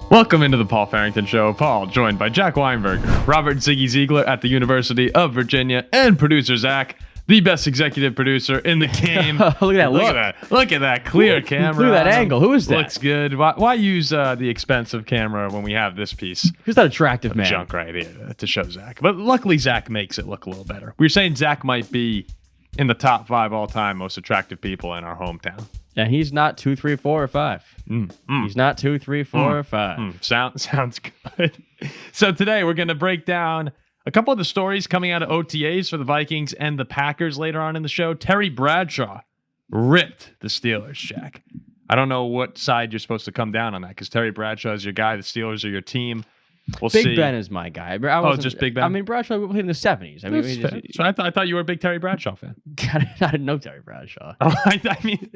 Welcome into the Paul Farrington Show. Paul, joined by Jack Weinberger, Robert Ziggy Ziegler at the University of Virginia, and producer Zach, the best executive producer in the game. Look at that. Look at that clear camera. Look at that angle. Who is that? Looks good. Why use the expensive camera when we have this piece Who's that attractive man? junk right here to show Zach? But luckily, Zach makes it look a little better. We were saying Zach might be in the top 5 all-time most attractive people in our hometown. And he's not 2, 3, 4, or 5. He's not 2, 3, 4, or 5. Sounds good. So today we're going to break down a couple of the stories coming out of OTAs for the Vikings and the Packers later on in the show. Terry Bradshaw ripped the Steelers, Jack. I don't know what side you're supposed to come down on that because Terry Bradshaw is your guy. The Steelers are your team. We'll see. Big Ben is my guy. Just Big Ben? I mean, Bradshaw played in the 70s. I mean, so I thought you were a big Terry Bradshaw fan. I didn't know Terry Bradshaw. I mean,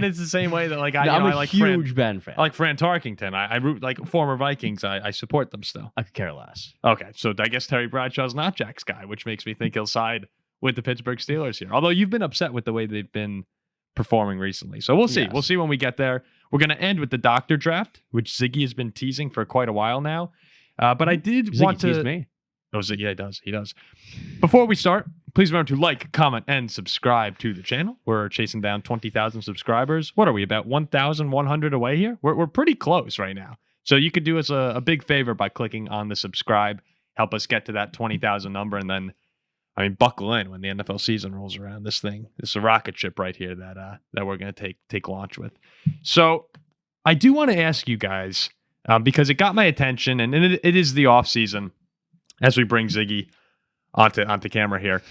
it's the same way that I'm a like huge Ben fan. I like Fran Tarkington. I root like former Vikings. I support them still. I could care less. Okay, so I guess Terry Bradshaw's not Jack's guy, which makes me think he'll side with the Pittsburgh Steelers here. Although you've been upset with the way they've been performing recently. So we'll see. Yes. We'll see when we get there. We're going to end with the doctor draft, which Ziggy has been teasing for quite a while now. But I did Ziggy want to teased me. Oh, Ziggy, yeah, he does. Before we start, please remember to like, comment, and subscribe to the channel. We're chasing down 20,000 subscribers. What are we, about 1,100 away here? We're pretty close right now. So you could do us a big favor by clicking on the subscribe, help us get to that 20,000 number, and then, buckle in when the NFL season rolls around. This is a rocket ship right here that we're going to take launch with. So I do want to ask you guys, because it got my attention, and it is the off season. As we bring Ziggy onto camera here,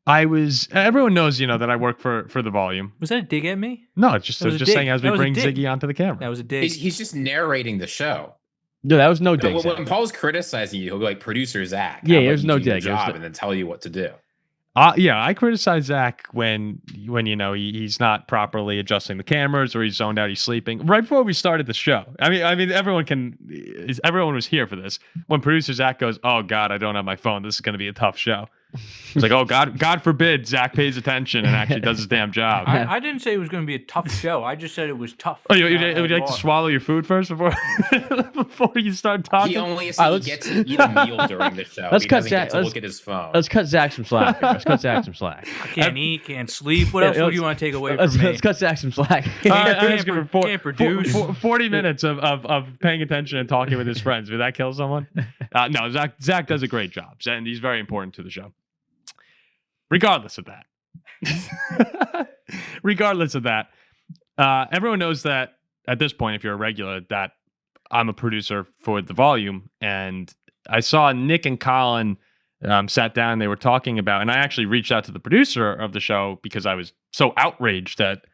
everyone knows that I work for the Volume. Was that a dig at me? No, it's just saying as we bring Ziggy onto the camera. That was a dig. He's just narrating the show. No, that was no dig. When Paul's criticizing you, he'll be like, "Producer Zach." Yeah, there's no dig. Job and then tell you what to do. Yeah, I criticize Zach when he's not properly adjusting the cameras or he's zoned out, he's sleeping. Right before we started the show, I mean, everyone was here for this. When producer Zach goes, "Oh God, I don't have my phone. This is going to be a tough show." It's like, oh God forbid Zach pays attention and actually does his damn job. I didn't say it was going to be a tough show. I just said it was tough. Oh, would you like to swallow your food first before you start talking? He only gets to eat a meal during the show. Let's cut Zach. Zach. To look at his phone. Let's cut Zach some slack. I can't eat, can't sleep. What else would you want to take away from me? Let's cut Zach some slack. Can't produce. 40 minutes of paying attention and talking with his friends. Would that kill someone? No, Zach does a great job, and he's very important to the show. Regardless of that, everyone knows that at this point, if you're a regular, that I'm a producer for the Volume. And I saw Nick and Colin sat down and they were talking about, and I actually reached out to the producer of the show because I was so outraged at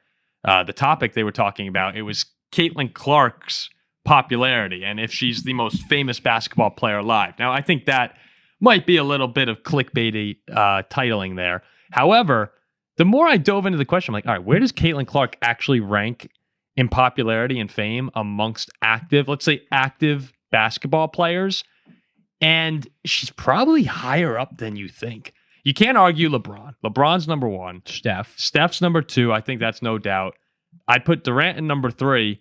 the topic they were talking about. It was Caitlin Clark's popularity and if she's the most famous basketball player alive. Now, I think that might be a little bit of clickbaity titling there. However, the more I dove into the question, I'm like, all right, where does Caitlin Clark actually rank in popularity and fame amongst active basketball players? And she's probably higher up than you think. You can't argue LeBron. LeBron's number 1. Steph's number 2. I think that's no doubt. I'd put Durant in number 3.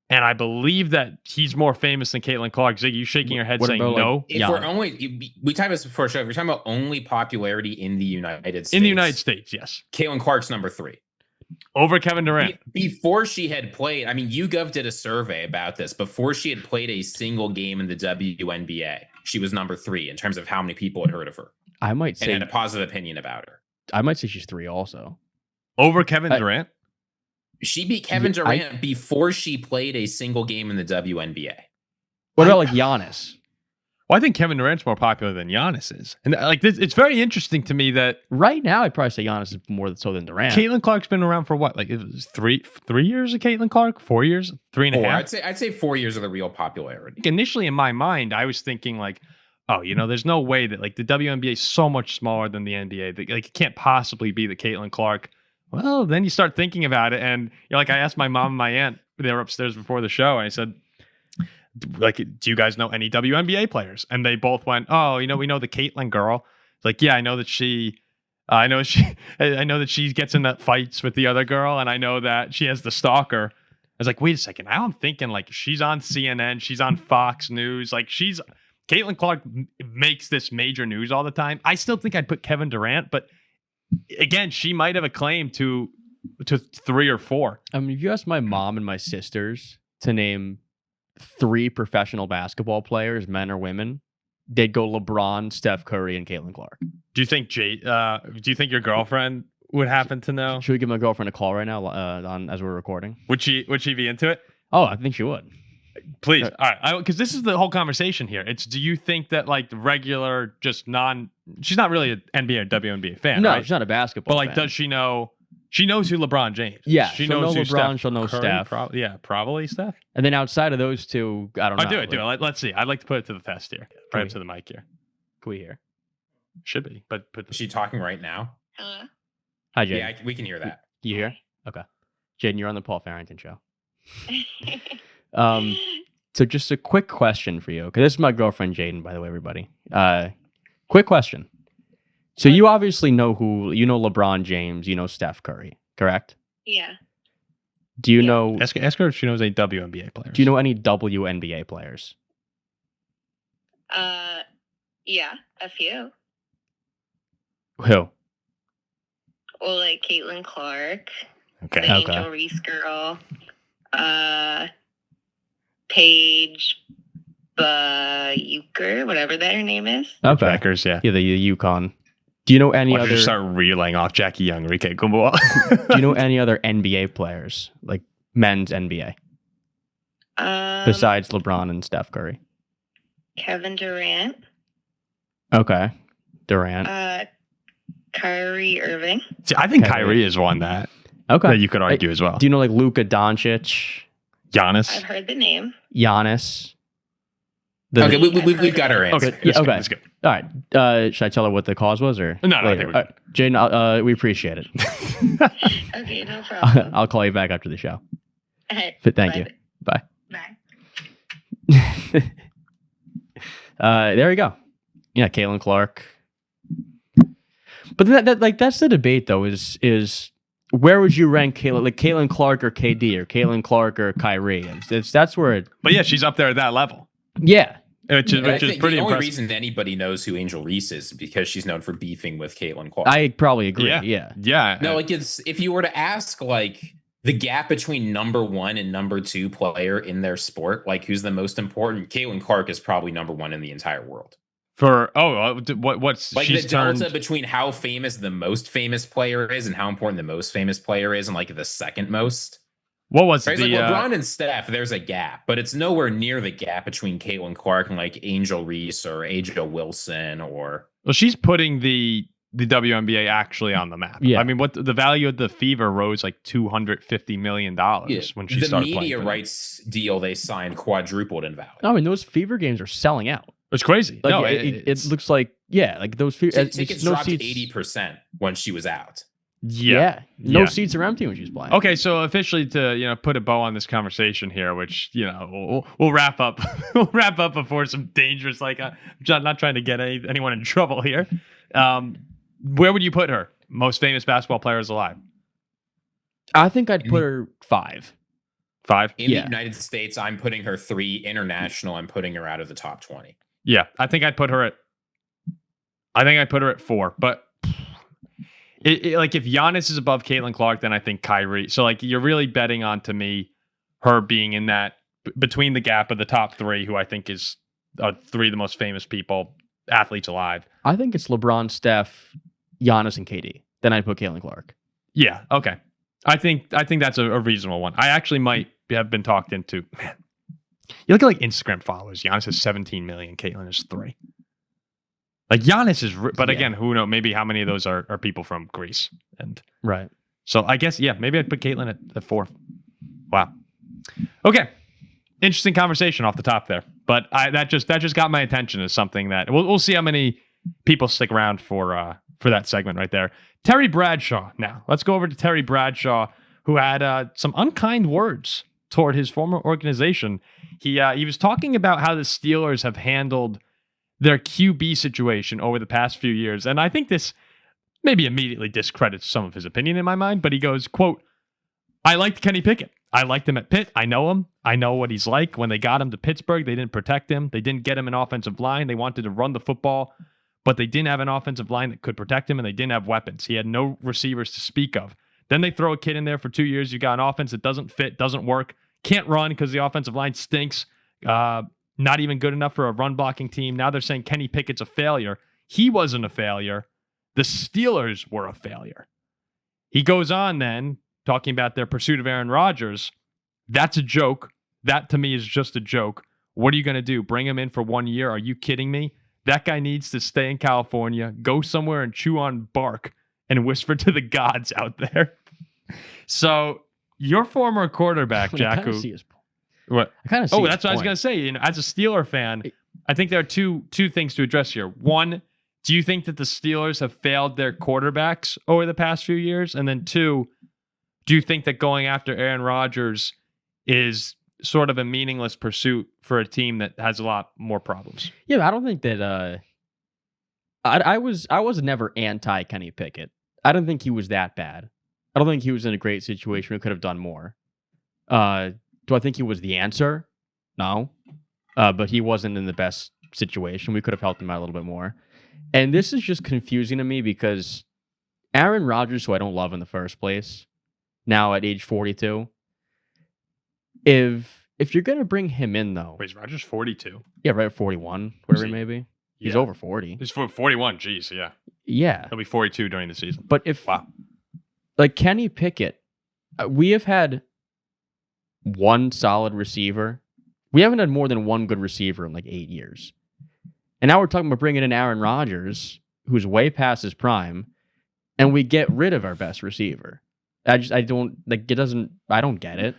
And I believe that he's more famous than Caitlin Clark. Ziggy, you shaking your head saying no? If we talked about this before, show. If you're talking about only popularity in the United States. In the United States, yes. Caitlin Clark's number 3. Over Kevin Durant. Before she had played, YouGov did a survey about this. Before she had played a single game in the WNBA, she was number 3 in terms of how many people had heard of her. I might say. And had a positive opinion about her. I might say she's 3 also. Over Kevin Durant? She beat Kevin Durant before she played a single game in the WNBA. What about like Giannis? Well, I think Kevin Durant's more popular than Giannis is. And like this, it's very interesting to me that right now I'd probably say Giannis is more so than Durant. Caitlin Clark's been around for what? Like it was three years of Caitlin Clark? 4 years? 3.5? I'd say 4 years of the real popularity. Initially in my mind, I was thinking like, oh, there's no way that like the WNBA is so much smaller than the NBA. That, like it can't possibly be the Caitlin Clark. Well, then you start thinking about it, and I asked my mom and my aunt, they were upstairs before the show, and I said, like, do you guys know any WNBA players? And they both went, oh, we know the Caitlin girl. It's like, yeah, I know that she gets in that fights with the other girl, and I know that she has the stalker. was like, wait a second. Now I'm thinking like she's on CNN, she's on Fox News, like Caitlin Clark makes this major news all the time. I still think I'd put Kevin Durant, but again, she might have a claim to 3 or 4. I mean, if you ask my mom and my sisters to name 3 professional basketball players, men or women, they'd go LeBron, Steph Curry, and Caitlin Clark. Do you think your girlfriend would happen to know? Should we give my girlfriend a call right now as we're recording? Would she be into it? Oh, I think she would. Please. All right. Because this is the whole conversation here. Do you think that like the regular, just she's not really an NBA or WNBA fan, no, right? She's not a basketball But like, fan. does she know? She knows who LeBron James is. Yeah, she she'll knows know who LeBron, Steph she'll know Curry, Steph. Probably Steph. And then outside of those two, I don't know. Do it. Let's see. I'd like to put it to the test here. Right up to the mic here. Can we hear? Should be, but Is she talking right now? Hello. Hi, Jaden. Yeah, we can hear that. You hear? Okay. Jaden, you're on the Paul Farrington show. So just a quick question for you, because this is my girlfriend Jaden, by the way, everybody. Quick question. So you obviously know LeBron James, you know Steph Curry, correct? Yeah. Do you know? ask her if she knows any WNBA players. Do you know any WNBA players? Yeah, a few. Who? Well, like Caitlin Clark, Okay. the Angel Reese girl, Paige Bucher, whatever that her name is. Okay. Packers, yeah. Yeah, the UConn. Do you know any Why don't other? you start reeling off Jackie Young, Enrique Gumboa? Do you know any other NBA players, like men's NBA, besides LeBron and Steph Curry? Kevin Durant. Okay. Durant. Kyrie Irving. See, I think Okay. Kyrie is one that Okay. you could argue as well. Do you know like Luka Doncic, Giannis. I've heard the name. Giannis? Okay, we've got her answer. Okay. Yeah, okay. That's good. All right. Should I tell her what the cause was, or No, I later? think we're All right. Jane, we appreciate it. Okay, no problem. I'll call you back after the show. All right, But thank you. Bye. Bye. There we go. Yeah, Caitlin Clark. But that's the debate though. Is where would you rank Caitlin Clark or KD or Caitlin Clark or Kyrie? That's where it. But yeah, she's up there at that level, Yeah. which is I think pretty the only impressive. reason anybody knows who Angel Reese is because she's known for beefing with Caitlin Clark. I probably agree. Yeah. Yeah. No, like if you were to ask like the gap between number 1 and number 2 player in their sport, like who's the most important, Caitlin Clark is probably number 1 in the entire world. For what's Like she's the delta turned, between how famous the most famous player is and how important the most famous player is and like the second most. what was Right? the Like LeBron and Steph, there's a gap, but it's nowhere near the gap between Caitlin Clark and like Angel Reese or Aja Wilson or. well, she's putting the WNBA actually on the map. Yeah. I mean, what the value of the Fever rose like $250 million when she the started media playing for them. rights deal they signed quadrupled in value. I mean, those Fever games are selling out. It's crazy. Like, no, it looks like like those Fever Tickets no dropped seats. 80% when she was out. No Yeah. seats are empty when she's playing. Okay, so officially to put a bow on this conversation here, which we'll wrap up. We'll wrap up before some dangerous I'm not trying to get anyone in trouble here. Where would you put her? Most famous basketball players alive? I think I'd put her 5. 5? In Yeah. the United States, I'm putting her 3. International, I'm putting her out of the top 20. Yeah, I think I'd put her at 4. But like if Giannis is above Caitlin Clark, then I think Kyrie. So like you're really betting on, to me, her being in that between the gap of the top 3, who I think is 3 of the most famous athletes alive. I think it's LeBron, Steph, Giannis, and KD. Then I'd put Caitlin Clark. Yeah. Okay. I think that's a reasonable one. I actually might have been talked into. Man, you look at like Instagram followers. Giannis has 17 million. Caitlin is 3. Like Giannis is, but again, who knows? Maybe how many of those are people from Greece? And Right. so I guess maybe I'd put Caitlin at 4. Wow. Okay. Interesting conversation off the top there, but that just got my attention as something that we'll see how many people stick around for that segment right there. Terry Bradshaw. Now let's go over to Terry Bradshaw, who had some unkind words toward his former organization. He was talking about how the Steelers have handled their QB situation over the past few years, and I think this maybe immediately discredits some of his opinion in my mind. But he goes, "quote I liked Kenny Pickett. I liked him at Pitt. I know him. I know what he's like. When they got him to Pittsburgh, they didn't protect him. They didn't get him an offensive line. They wanted to run the football, but they didn't have an offensive line that could protect him, and they didn't have weapons. He had no receivers to speak of. Then they throw a kid in there for 2 years. You got an offense that doesn't fit, doesn't work, can't run because the offensive line stinks. Not even good enough for a run blocking team. Now they're saying Kenny Pickett's a failure. He wasn't a failure. The Steelers were a failure. He goes on then, talking about their pursuit of Aaron Rodgers. That's a joke. That to me is just a joke. What are you going to do? Bring him in for 1 year? Are you kidding me? That guy needs to stay in California, go somewhere and chew on bark and whisper to the gods out there. So your former quarterback, Jacku. What? I kind of see. Oh, that's what I was going to say. As a Steeler fan, I think there are two things to address here. One, do you think that the Steelers have failed their quarterbacks over the past few years? And then two, do you think that going after Aaron Rodgers is sort of a meaningless pursuit for a team that has a lot more problems? Yeah, I don't think that. I was never anti Kenny Pickett. I don't think he was that bad. I don't think he was in a great situation. We could have done more. Do I think he was the answer? No. But he wasn't in the best situation. We could have helped him out a little bit more. And this is just confusing to me because Aaron Rodgers, who I don't love in the first place, now at age 42, if you're going to bring him in, though. Wait, is Rodgers 42? Yeah, right at 41, whatever it may be. He's over 40. He's 41, geez, yeah. Yeah. He'll be 42 during the season. But if, like Kenny Pickett, we have had one solid receiver. We haven't had more than one good receiver in like 8 years. And now we're talking about bringing in Aaron Rodgers, who's way past his prime, and we get rid of our best receiver. I don't get it.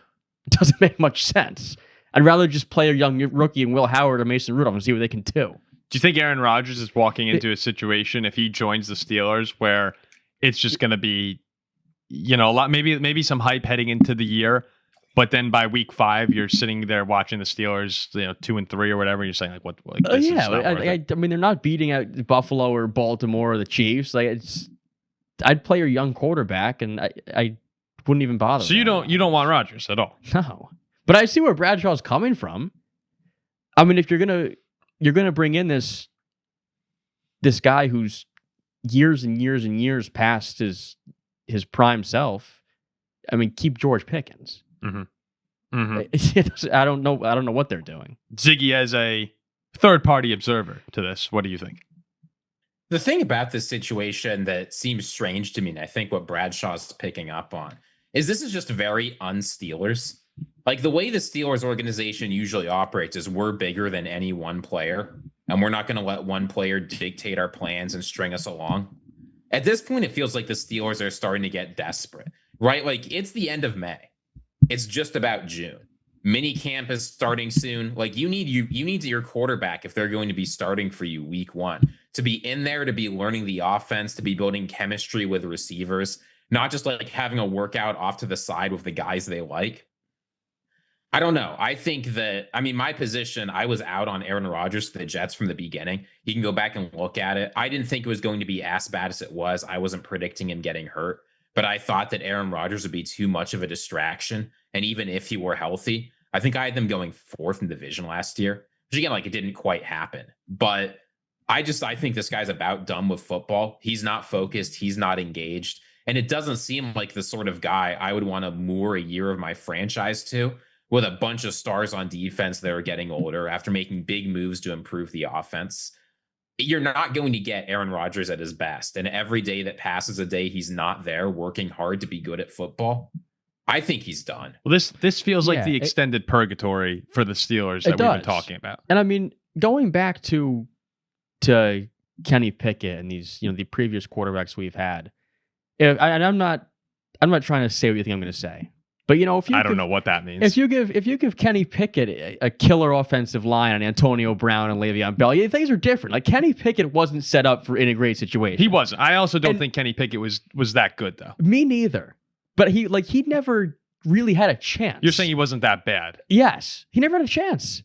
It doesn't make much sense. I'd rather just play a young rookie in Will Howard or Mason Rudolph and see what they can do. Do you think Aaron Rodgers is walking into a situation if he joins the Steelers where it's just going to be, a lot, maybe some hype heading into the year, but then by week 5 you're sitting there watching the Steelers, 2-3 or whatever, and you're saying like, what? Like, this is not worth it. I mean, they're not beating out Buffalo or Baltimore or the Chiefs. Like, I'd play your young quarterback, and I wouldn't even bother. So you don't want Rodgers at all? No, but I see where Bradshaw's coming from. I mean, if you're gonna bring in this guy who's years and years and years past his prime self, I mean, keep George Pickens. Mm-hmm. Mm-hmm. I don't know what they're doing. Ziggy, as a third-party observer to this, what do you think? The thing about this situation that seems strange to me, and I think what Bradshaw's picking up on, is this is just very un-Steelers. Like, the way the Steelers organization usually operates is we're bigger than any one player, and we're not going to let one player dictate our plans and string us along. At this point, it feels like the Steelers are starting to get desperate, right? Like, it's the end of May. It's just about June. Mini camp is starting soon. Like, you need your quarterback, if they're going to be starting for you week 1, to be in there, to be learning the offense, to be building chemistry with receivers, not just like having a workout off to the side with the guys they like. I don't know. I think that, my position, I was out on Aaron Rodgers to the Jets from the beginning. You can go back and look at it. I didn't think it was going to be as bad as it was. I wasn't predicting him getting hurt, but I thought that Aaron Rodgers would be too much of a distraction. And even if he were healthy, I think I had them going 4th in the division last year, which again, like, it didn't quite happen. But I think this guy's about done with football. He's not focused. He's not engaged. And it doesn't seem like the sort of guy I would want to moor a year of my franchise to, with a bunch of stars on defense that are getting older after making big moves to improve the offense. You're not going to get Aaron Rodgers at his best. And every day that passes, a day he's not there working hard to be good at football, I think he's done. Well, this feels like the extended purgatory for the Steelers that we've been talking about. And I mean, going back to Kenny Pickett and these, the previous quarterbacks we've had, I'm not trying to say what you think I'm going to say, but if you I don't know what that means. If you give Kenny Pickett a killer offensive line on Antonio Brown and Le'Veon Bell, things are different. Like, Kenny Pickett wasn't set up for in a great situation. He wasn't. I also don't think Kenny Pickett was that good though. Me neither. But he never really had a chance. You're saying he wasn't that bad? Yes, he never had a chance.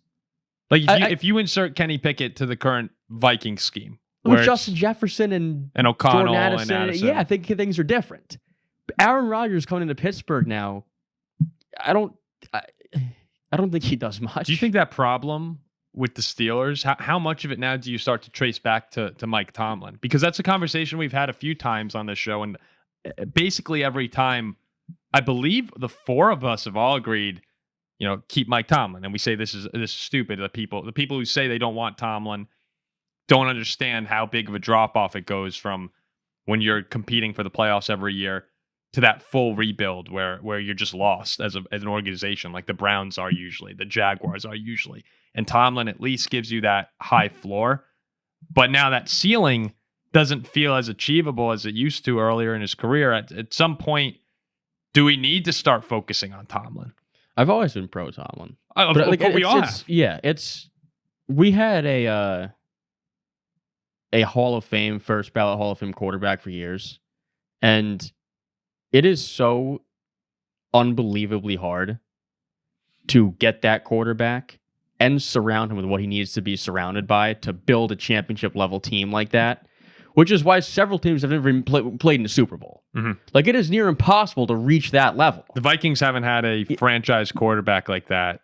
Like, if you insert Kenny Pickett to the current Vikings scheme, with Justin Jefferson and O'Connell Jordan Addison, and Addison. yeah, I think things are different. But Aaron Rodgers coming into Pittsburgh now, I don't think he does much. Do you think that problem with the Steelers, how much of it now do you start to trace back to Mike Tomlin? Because that's a conversation we've had a few times on this show, and basically every time, I believe the four of us have all agreed, keep Mike Tomlin, and we say this is stupid. The people who say they don't want Tomlin don't understand how big of a drop off it goes from when you're competing for the playoffs every year to that full rebuild where you're just lost as an organization, like the Browns are usually, the Jaguars are usually. And Tomlin at least gives you that high floor. But now that ceiling doesn't feel as achievable as it used to earlier in his career. At some point, do we need to start focusing on Tomlin? I've always been pro Tomlin. But we all have. Yeah, we had a Hall of Fame, first ballot Hall of Fame quarterback for years. And it is so unbelievably hard to get that quarterback and surround him with what he needs to be surrounded by to build a championship level team like that, which is why several teams have never even played in the Super Bowl. Mm-hmm. Like, it is near impossible to reach that level. The Vikings haven't had a franchise quarterback like that.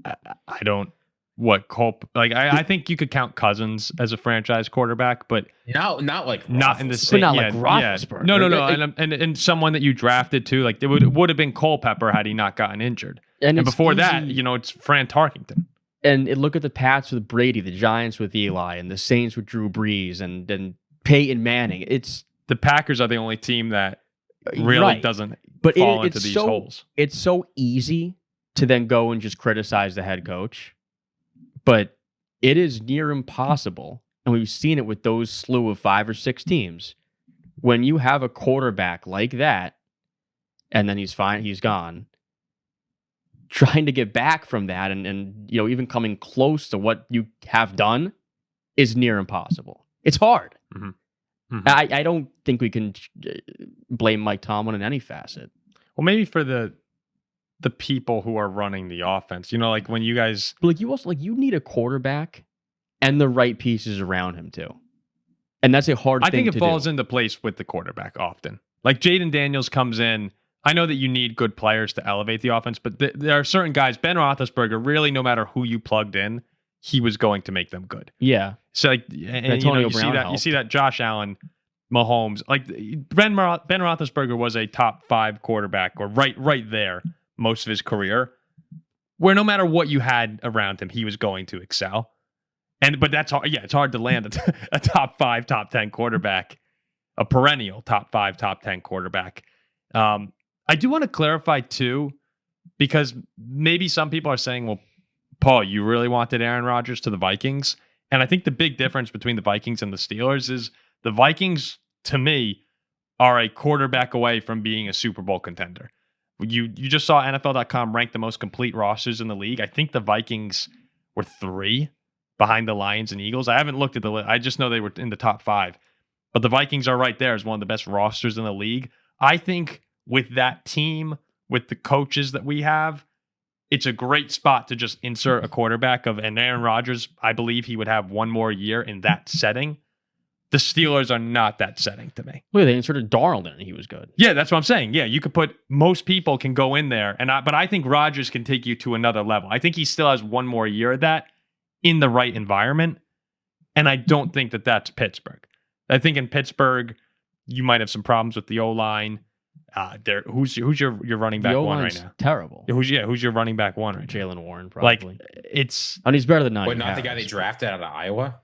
I don't. What Culp? Like, I think you could count Cousins as a franchise quarterback, but not like not in the same. Not like Roethlisberger. No. And someone that you drafted too, like it would have been Culpepper had he not gotten injured. And before that, it's Fran Tarkington. And look at the Pats with Brady, the Giants with Eli, and the Saints with Drew Brees, and Peyton Manning. It's the Packers are the only team that really doesn't fall into these holes. It's so easy to then go and just criticize the head coach. But it is near impossible, and we've seen it with those slew of 5 or 6 teams. When you have a quarterback like that, and then he's gone, trying to get back from that and even coming close to what you have done is near impossible. It's hard. Mm-hmm. Mm-hmm. I don't think we can blame Mike Tomlin in any facet. Well, maybe for the people who are running the offense, like when you guys, you need a quarterback and the right pieces around him too, and that's a hard thing to do. I think it falls into place with the quarterback often. Like Jaden Daniels comes in. I know that you need good players to elevate the offense, but there are certain guys. Ben Roethlisberger, really, no matter who you plugged in, he was going to make them good. Yeah. So you see that Josh Allen, Mahomes, like Ben Roethlisberger was a top 5 quarterback, or right there most of his career, where no matter what you had around him, he was going to excel. But that's hard. Yeah, it's hard to land a top 5, top 10 quarterback, a perennial top 5, top 10 quarterback. I do want to clarify too, because maybe some people are saying, well, Paul, you really wanted Aaron Rodgers to the Vikings. And I think the big difference between the Vikings and the Steelers is the Vikings, to me, are a quarterback away from being a Super Bowl contender. You just saw NFL.com rank the most complete rosters in the league. I think the Vikings were 3 behind the Lions and Eagles. I haven't looked at the list. I just know they were in the top 5. But the Vikings are right there as one of the best rosters in the league. I think with that team, with the coaches that we have, it's a great spot to just insert a quarterback and Aaron Rodgers. I believe he would have one more year in that setting. The Steelers are not that setting to me. Well, they inserted Darnold in and he was good. Yeah, that's what I'm saying. Yeah, you could most people can go in there, but I think Rodgers can take you to another level. I think he still has one more year of that in the right environment, and I don't think that that's Pittsburgh. I think in Pittsburgh, you might have some problems with the O-line. Who's your running back one right now? Terrible. Who's your running back one right now? Jalen Warren, probably. Like it's. And he's better than Najee. Wait, not the guy they drafted out of Iowa?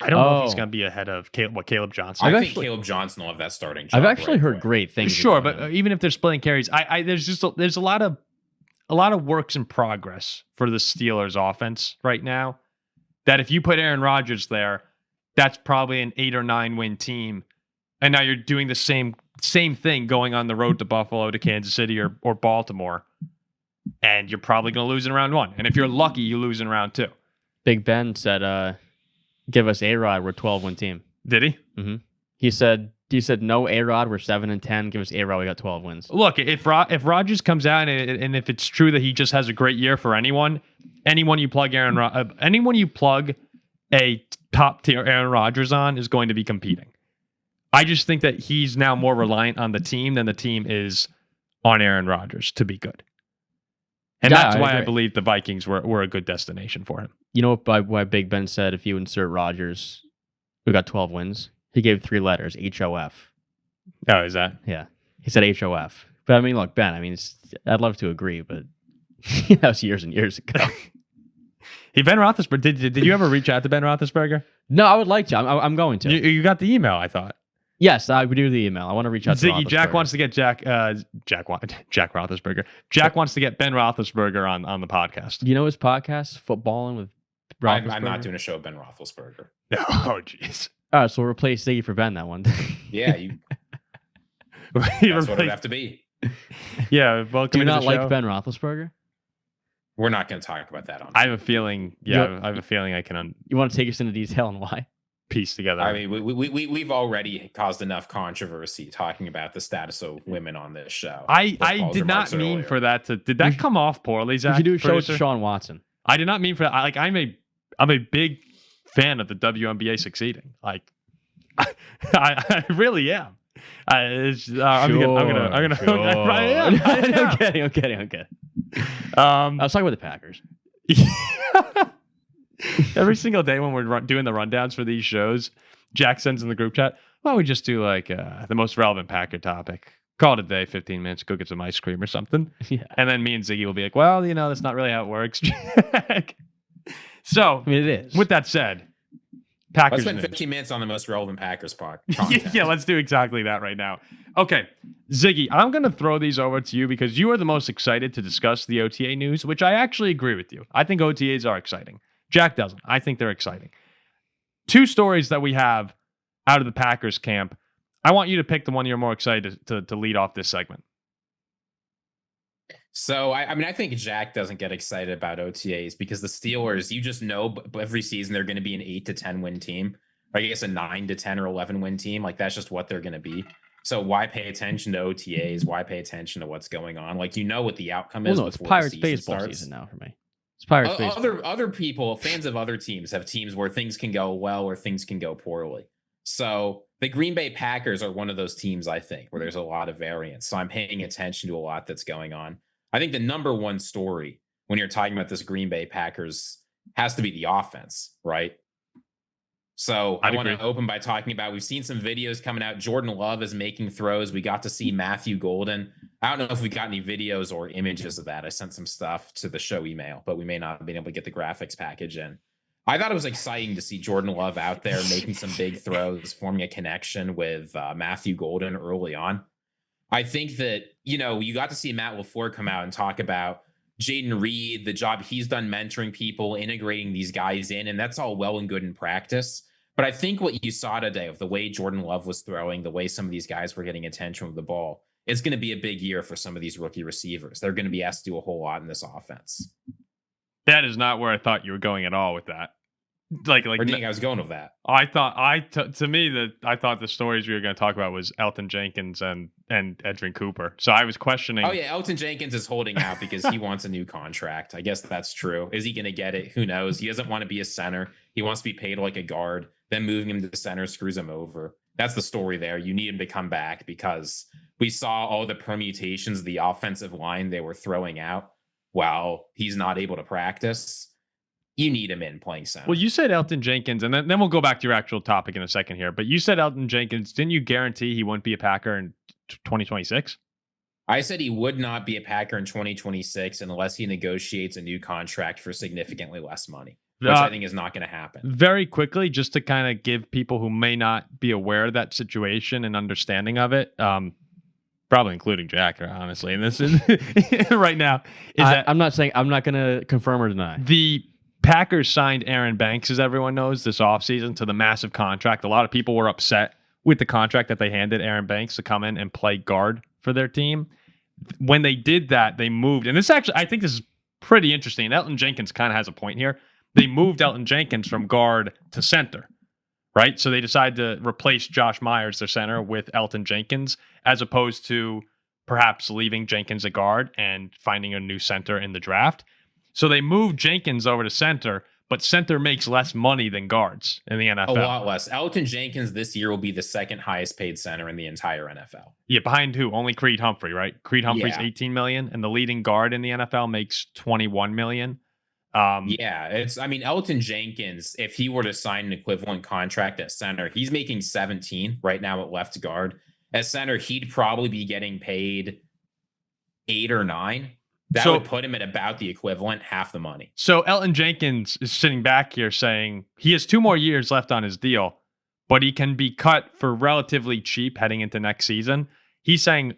I don't know if he's going to be ahead of Caleb Johnson. I think Caleb Johnson will have that starting job. I've actually heard great things. Sure, but even if they're splitting carries, there's a lot of works in progress for the Steelers offense right now. That if you put Aaron Rodgers there, that's probably an 8 or 9 win team, and now you're doing the same thing going on the road to Buffalo, to Kansas City, or Baltimore, and you're probably going to lose in round 1. And if you're lucky, you lose in round 2. Big Ben said, "Give us A-Rod, we're a 12-win team." Did he? Mm-hmm. He said no A-Rod, we're 7-10. Give us A-Rod, we got 12 wins. Look, if Rodgers comes out and if it's true that he just has a great year for anyone you plug anyone you plug a top tier Aaron Rodgers on is going to be competing. I just think that he's now more reliant on the team than the team is on Aaron Rodgers to be good. And Yeah, that's I why I agree. believe the Vikings were a good destination for him. You know what? Why Big Ben said if you insert Rodgers, we got 12 wins. He gave 3 letters, HOF. Oh, is that? Yeah, he said HOF. But I mean, look, Ben. I mean, I'd love to agree, but that was years and years ago. Ben Roethlisberger. Did you ever reach out to Ben Roethlisberger? No, I would like to. I'm going to. You got the email, I thought. Yes, I would do the email. I want to reach out to Ziggy, Jack Roethlisberger. wants to get Jack Roethlisberger. Jack wants to get Ben Roethlisberger on the podcast. Do you know his podcast, Footballing with Roethlisberger? I'm not doing a show with Ben Roethlisberger. Oh, jeez. All right, so we'll replace Ziggy for Ben that one day. Yeah, that's what it'd have to be. Yeah, welcome Do you to not the like show. Ben Roethlisberger? We're not going to talk about that on. I have a feeling. Yeah, I have a feeling I can You want to take us into detail on why? piece together. I mean, we've already caused enough controversy talking about the status of women on this show. I Paul's did not remarks mean earlier. for that to. Did that come off poorly, We Zach? should do a show with producer? Sean Watson. I did not mean for that. I'm a big fan of the WNBA succeeding. Like, I really am. I'm gonna. Sure. I am. I'm kidding. I was talking about the Packers. Every single day when we're doing the rundowns for these shows, Jack sends in the group chat, why don't we just do like the most relevant Packer topic? Call it a day, 15 minutes, go get some ice cream or something. Yeah. And then me and Ziggy will be like, well, that's not really how it works. So, I mean, it is. with that said, Let's Packers spend news. 15 minutes on the most relevant Packers part. Yeah, let's do exactly that right now. Okay, Ziggy, I'm going to throw these over to you because you are the most excited to discuss the OTA news, which I actually agree with you. I think OTAs are exciting. Jack doesn't. I think they're exciting. 2 stories that we have out of the Packers camp. I want you to pick the one you're more excited to lead off this segment. So, I mean, I think Jack doesn't get excited about OTAs because the Steelers, you just know every season they're going to be an 8 to 10 win team. Or I guess a 9 to 10 or 11 win team. Like, that's just what they're going to be. So why pay attention to OTAs? Why pay attention to what's going on? Like, what the outcome is. Well, no, it's before the Pirates season baseball starts. season now for me. It's Pirates baseball. Other people, fans of other teams, have teams where things can go well or things can go poorly. So the Green Bay Packers are one of those teams, I think, where there's a lot of variance. So I'm paying attention to a lot that's going on. I think the number one story when you're talking about this Green Bay Packers has to be the offense, right? So I want to open by talking about, we've seen some videos coming out. Jordan Love is making throws. We got to see Matthew Golden. I don't know if we got any videos or images of that. I sent some stuff to the show email, but we may not have been able to get the graphics package in. I thought it was exciting to see Jordan Love out there making some big throws, forming a connection with Matthew Golden early on. I think that, you got to see Matt LaFleur come out and talk about Jaden Reed, the job he's done mentoring people, integrating these guys in, and that's all well and good in practice. But I think what you saw today of the way Jordan Love was throwing, the way some of these guys were getting attention with the ball, it's going to be a big year for some of these rookie receivers. They're going to be asked to do a whole lot in this offense. That is not where I thought you were going at all with that. Like, Where do you think I was going with that? I thought I thought the stories we were going to talk about was Elton Jenkins and Edgerrin Cooper. So I was questioning. Oh yeah, Elton Jenkins is holding out because he wants a new contract. I guess that's true. Is he going to get it? Who knows? He doesn't want to be a center. He wants to be paid like a guard. Then moving him to the center screws him over. That's the story there. You need him to come back because we saw all the permutations of the offensive line they were throwing out while he's not able to practice. You need him in playing center. Well, you said Elton Jenkins, and then we'll go back to your actual topic in a second here. But you said Elton Jenkins. Didn't you guarantee he wouldn't be a Packer in 2026? I said he would not be a Packer in 2026 unless he negotiates a new contract for significantly less money, which I think is not going to happen. Very quickly, just to kind of give people who may not be aware of that situation and understanding of it, probably including Jack, honestly, and this is right now, I'm not going to confirm or deny. The Packers signed Aaron Banks, as everyone knows, this offseason to the massive contract. A lot of people were upset with the contract that they handed Aaron Banks to come in and play guard for their team. When they did that, they moved. And this actually, I think this is pretty interesting. Elton Jenkins kind of has a point here. They moved Elton Jenkins from guard to center, right? So they decided to replace Josh Myers, their center, with Elton Jenkins, as opposed to perhaps leaving Jenkins a guard and finding a new center in the draft. So they moved Jenkins over to center, but center makes less money than guards in the NFL. A lot less. Elton Jenkins this year will be the second highest paid center in the entire NFL. Yeah, behind who? Only Creed Humphrey, right? Creed Humphrey's Yeah. 18 million, and the leading guard in the NFL makes 21 million. Elton Jenkins, if he were to sign an equivalent contract at center, he's making 17 right now at left guard. At center, he'd probably be getting paid 8 or 9. That would put him at about the equivalent, half the money. So Elton Jenkins is sitting back here saying he has 2 more years left on his deal, but he can be cut for relatively cheap heading into next season. He's saying,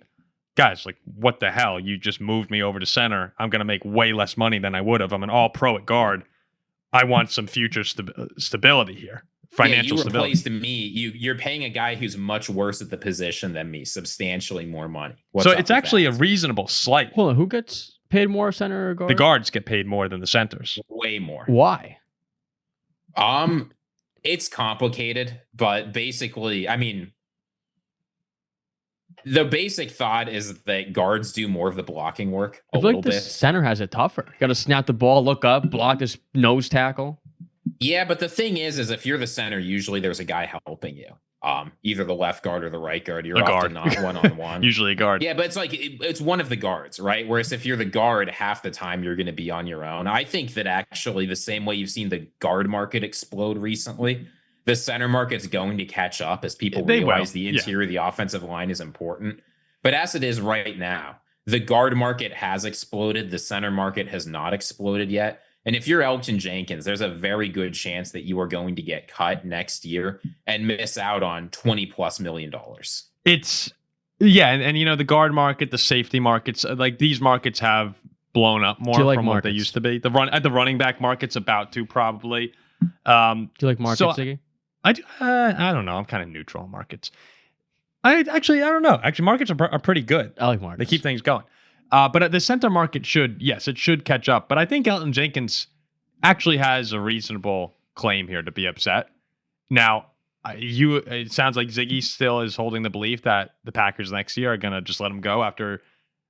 guys, like, what the hell? You just moved me over to center. I'm going to make way less money than I would have. I'm an all-pro at guard. I want some future stability here. Financial you stability. replaced me. You're paying a guy who's much worse at the position than me, substantially more money. So it's actually a reasonable slight. Hold on, who gets paid more, center or guard? The guards get paid more than the centers. Way more. Why? It's complicated, but basically, the basic thought is that guards do more of the blocking work I a feel little like the bit. center has it tougher. Got to snap the ball, look up, block this nose tackle. Yeah, but the thing is if you're the center, usually there's a guy helping you. Either the left guard or the right guard. You're often not one-on-one. Usually a guard. Yeah, but it's like it's one of the guards, right? Whereas if you're the guard, half the time you're going to be on your own. I think that actually the same way you've seen the guard market explode recently, the center market's going to catch up as people realize the interior of the offensive line is important. But as it is right now, the guard market has exploded. The center market has not exploded yet. And if you're Elton Jenkins, there's a very good chance that you are going to get cut next year and miss out on $20+ million. It's and the guard market, the safety markets, like these markets have blown up more from what they used to be. The running back market's about to probably. Do you like markets, Ziggy? I do. I don't know. I'm kind of neutral on markets. I don't know. Actually, markets are pretty good. I like markets. They keep things going. But the center market should catch up. But I think Elton Jenkins actually has a reasonable claim here to be upset. Now, it sounds like Ziggy still is holding the belief that the Packers next year are going to just let him go after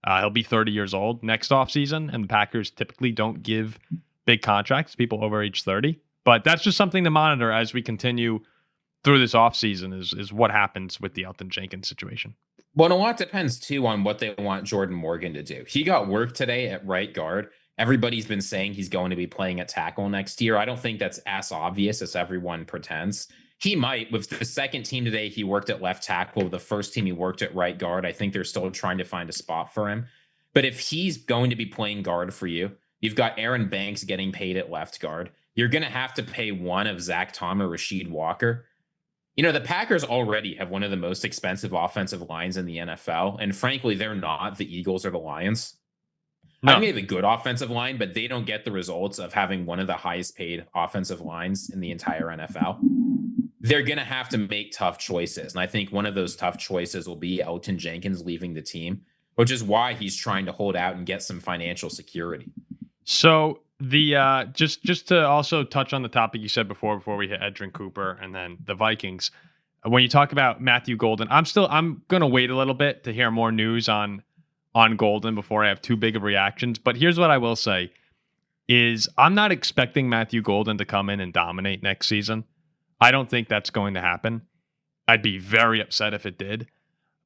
he'll be 30 years old next offseason. And the Packers typically don't give big contracts to people over age 30. But that's just something to monitor as we continue through this offseason is what happens with the Elton Jenkins situation. Well, and a lot depends, too, on what they want Jordan Morgan to do. He got work today at right guard. Everybody's been saying he's going to be playing at tackle next year. I don't think that's as obvious as everyone pretends. He might. With the second team today, he worked at left tackle. The first team, he worked at right guard. I think they're still trying to find a spot for him. But if he's going to be playing guard for you, you've got Aaron Banks getting paid at left guard. You're going to have to pay one of Zach Tom or Rasheed Walker. The Packers already have one of the most expensive offensive lines in the NFL. And frankly, they're not the Eagles or the Lions. No. I mean, they have a good offensive line, but they don't get the results of having one of the highest paid offensive lines in the entire NFL. They're going to have to make tough choices. And I think one of those tough choices will be Elton Jenkins leaving the team, which is why he's trying to hold out and get some financial security. So the just to also touch on the topic you said before we hit Edgerrin Cooper and then the Vikings, when you talk about Matthew Golden, I'm gonna wait a little bit to hear more news on Golden before I have too big of reactions. But here's what I will say is I'm not expecting Matthew Golden to come in and dominate next season. I don't think that's going to happen. I'd be very upset if it did.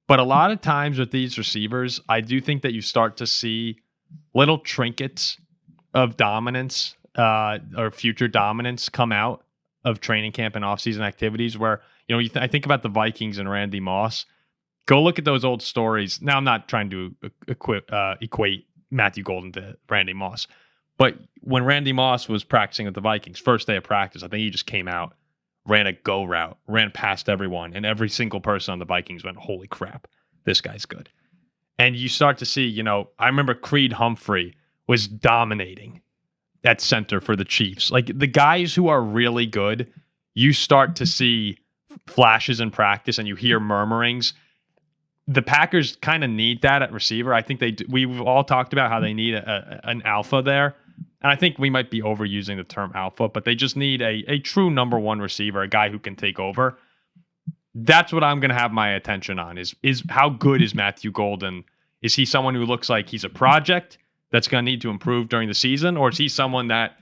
But a lot of times with these receivers, I do think that you start to see little trinkets of dominance or future dominance come out of training camp and offseason activities where, I think about the Vikings and Randy Moss. Go look at those old stories. Now, I'm not trying to equate Matthew Golden to Randy Moss, but when Randy Moss was practicing with the Vikings, first day of practice, I think he just came out, ran a go route, ran past everyone, and every single person on the Vikings went, holy crap, this guy's good. And you start to see, I remember Creed Humphrey was dominating at center for the Chiefs. Like the guys who are really good, you start to see flashes in practice and you hear murmurings. The Packers kind of need that at receiver. I think we've all talked about how they need an alpha there. And I think we might be overusing the term alpha, but they just need a true number one receiver, a guy who can take over. That's what I'm going to have my attention on is how good is Matthew Golden? Is he someone who looks like he's a project that's going to need to improve during the season? Or is he someone that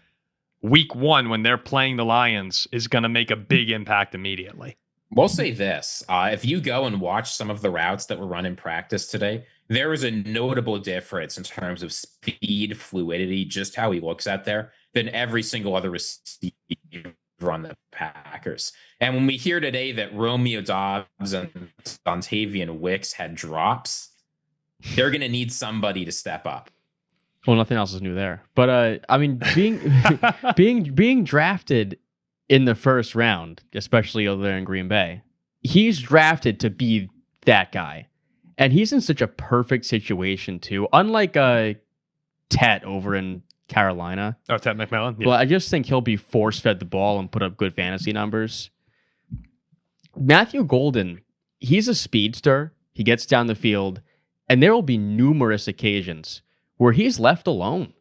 week 1 when they're playing the Lions is going to make a big impact immediately. We'll say this. If you go and watch some of the routes that were run in practice today, there is a notable difference in terms of speed, fluidity, just how he looks out there than every single other receiver on the Packers. And when we hear today that Romeo Doubs and Dontavian Wicks had drops, they're going to need somebody to step up. Well, nothing else is new there. But I mean, being drafted in the first round, especially over there in Green Bay, he's drafted to be that guy. And he's in such a perfect situation, too. Unlike Tet over in Carolina. Oh, Tet McMillan? Yeah. Well, I just think he'll be force-fed the ball and put up good fantasy numbers. Matthew Golden, he's a speedster. He gets down the field. And there will be numerous occasions where he's left alone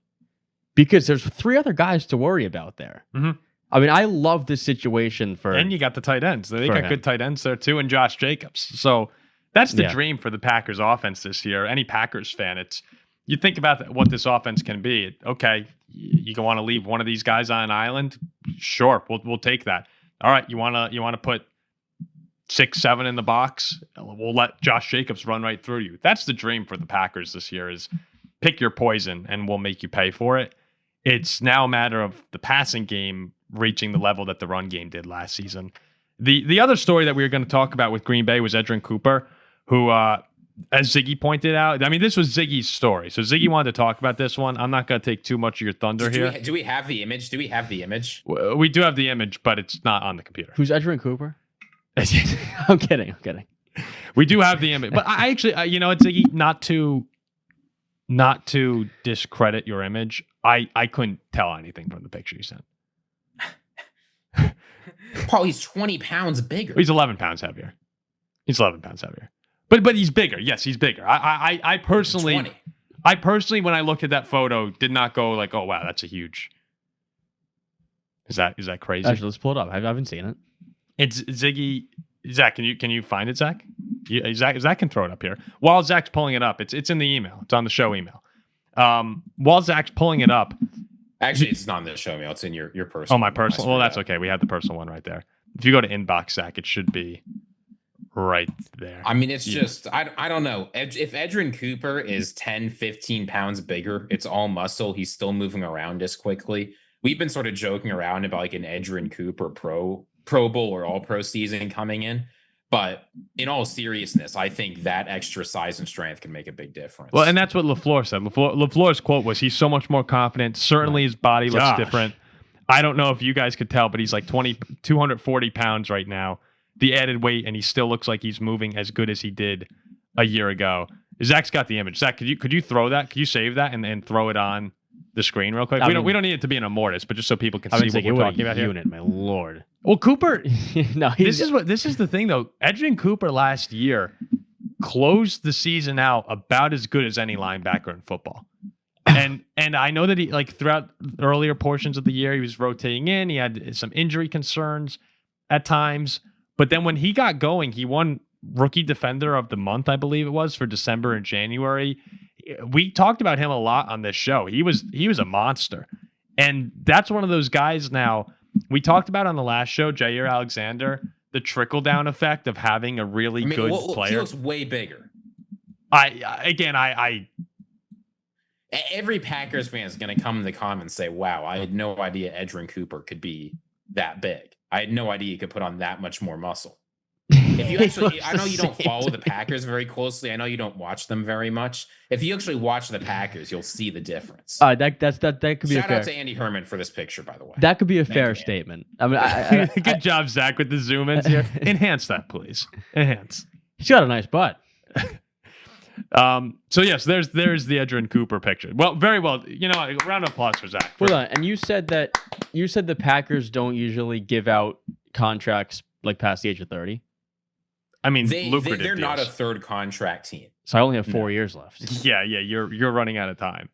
because there's 3 other guys to worry about there. Mm-hmm. I mean, I love this situation for... And you got the tight ends. They got him. good tight ends there, too, and Josh Jacobs. So that's the dream for the Packers offense this year. Any Packers fan, you think about what this offense can be. Okay, you want to leave one of these guys on an island? Sure, we'll take that. All right, you want to put 6, 7 in the box? We'll let Josh Jacobs run right through you. That's the dream for the Packers this year is pick your poison and we'll make you pay for it. It's now a matter of the passing game reaching the level that the run game did last season. The other story that we were going to talk about with Green Bay was Edgerrin Cooper, who, as Ziggy pointed out, I mean, this was Ziggy's story. So Ziggy wanted to talk about this one. I'm not going to take too much of your thunder here. Do we have the image? We do have the image, but it's not on the computer. Who's Edgerrin Cooper? I'm kidding. We do have the image. But I actually, you know what, Ziggy, not to discredit your image, I couldn't tell anything from the picture you sent. Paul, he's 20 pounds bigger. He's 11 pounds heavier. But he's bigger. Yes, he's bigger. I personally, 20. When I looked at that photo, did not go like, oh wow, that's a huge. Is that crazy? Actually, let's pull it up. I haven't seen it. It's Ziggy. Zach, can you find it, Zach? Zach can throw it up here. While Zach's pulling it up, it's in the email. It's on the show email. While Zach's pulling it up. Actually, it's not in the show email. It's in your personal. Oh, my personal. Well, that's okay. We have the personal one right there. If you go to inbox, Zach, it should be right there. I mean, it's just, I don't know. If Edgerrin Cooper is 10, 15 pounds bigger, it's all muscle. He's still moving around as quickly. We've been sort of joking around about like an Edgerrin Cooper Pro Bowl or All Pro season coming in. But in all seriousness, I think that extra size and strength can make a big difference. Well, and that's what LaFleur said. LaFleur's quote was, he's so much more confident. Certainly his body looks different. I don't know if you guys could tell, but he's like 240 pounds right now. The added weight, and he still looks like he's moving as good as he did a year ago. Zach's got the image. Zach, could you throw that? Could you save that and throw it on the screen real quick? We don't need it to be an immortise, but just so people can see what we're talking about here. Unit, my lord. Well, Cooper. No, this is the thing though. Edgerrin Cooper last year closed the season out about as good as any linebacker in football. And I know that he, like, throughout earlier portions of the year, he was rotating in. He had some injury concerns at times, but then when he got going, he won Rookie Defender of the Month, I believe it was, for December and January. We talked about him a lot on this show. He was a monster, and that's one of those guys now. We talked about on the last show, Jair Alexander, the trickle-down effect of having a really good player. He looks way bigger. Every Packers fan is going to come in the comments and say, wow, I had no idea Edgerrin Cooper could be that big. I had no idea he could put on that much more muscle. If you actually, I know you don't follow the Packers very closely. I know you don't watch them very much. If you actually watch the Packers, you'll see the difference. That could be Shout out to Andy Herman for this picture, by the way. That could be a fair statement. I mean, good job, Zach, with the zoom ins here. Enhance that, please. Enhance. He's got a nice butt. So yes, there's the Edgerrin Cooper picture. Well, very well. You know, a round of applause for Zach. Hold on. And you said the Packers don't usually give out contracts like past the age of 30. I mean, they're not a third contract team. So I only have 4 years left. Yeah, you're running out of time.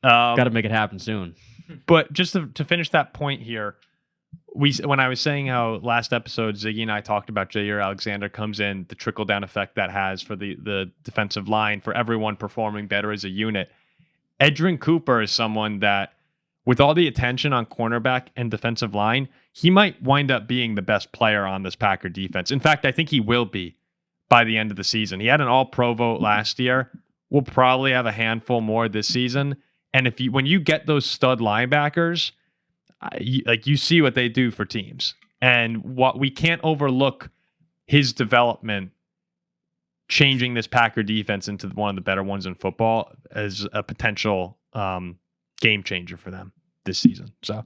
Got to make it happen soon. But just to finish that point here, when I was saying how last episode Ziggy and I talked about Jair Alexander comes in, the trickle down effect that has for the defensive line, for everyone performing better as a unit. Edgerrin Cooper is someone that with all the attention on cornerback and defensive line, he might wind up being the best player on this Packer defense. In fact, I think he will be by the end of the season. He had an all-pro vote last year. We'll probably have a handful more this season. And when you get those stud linebackers, you see what they do for teams. And what we can't overlook his development, changing this Packer defense into one of the better ones in football as a potential game changer for them this season. So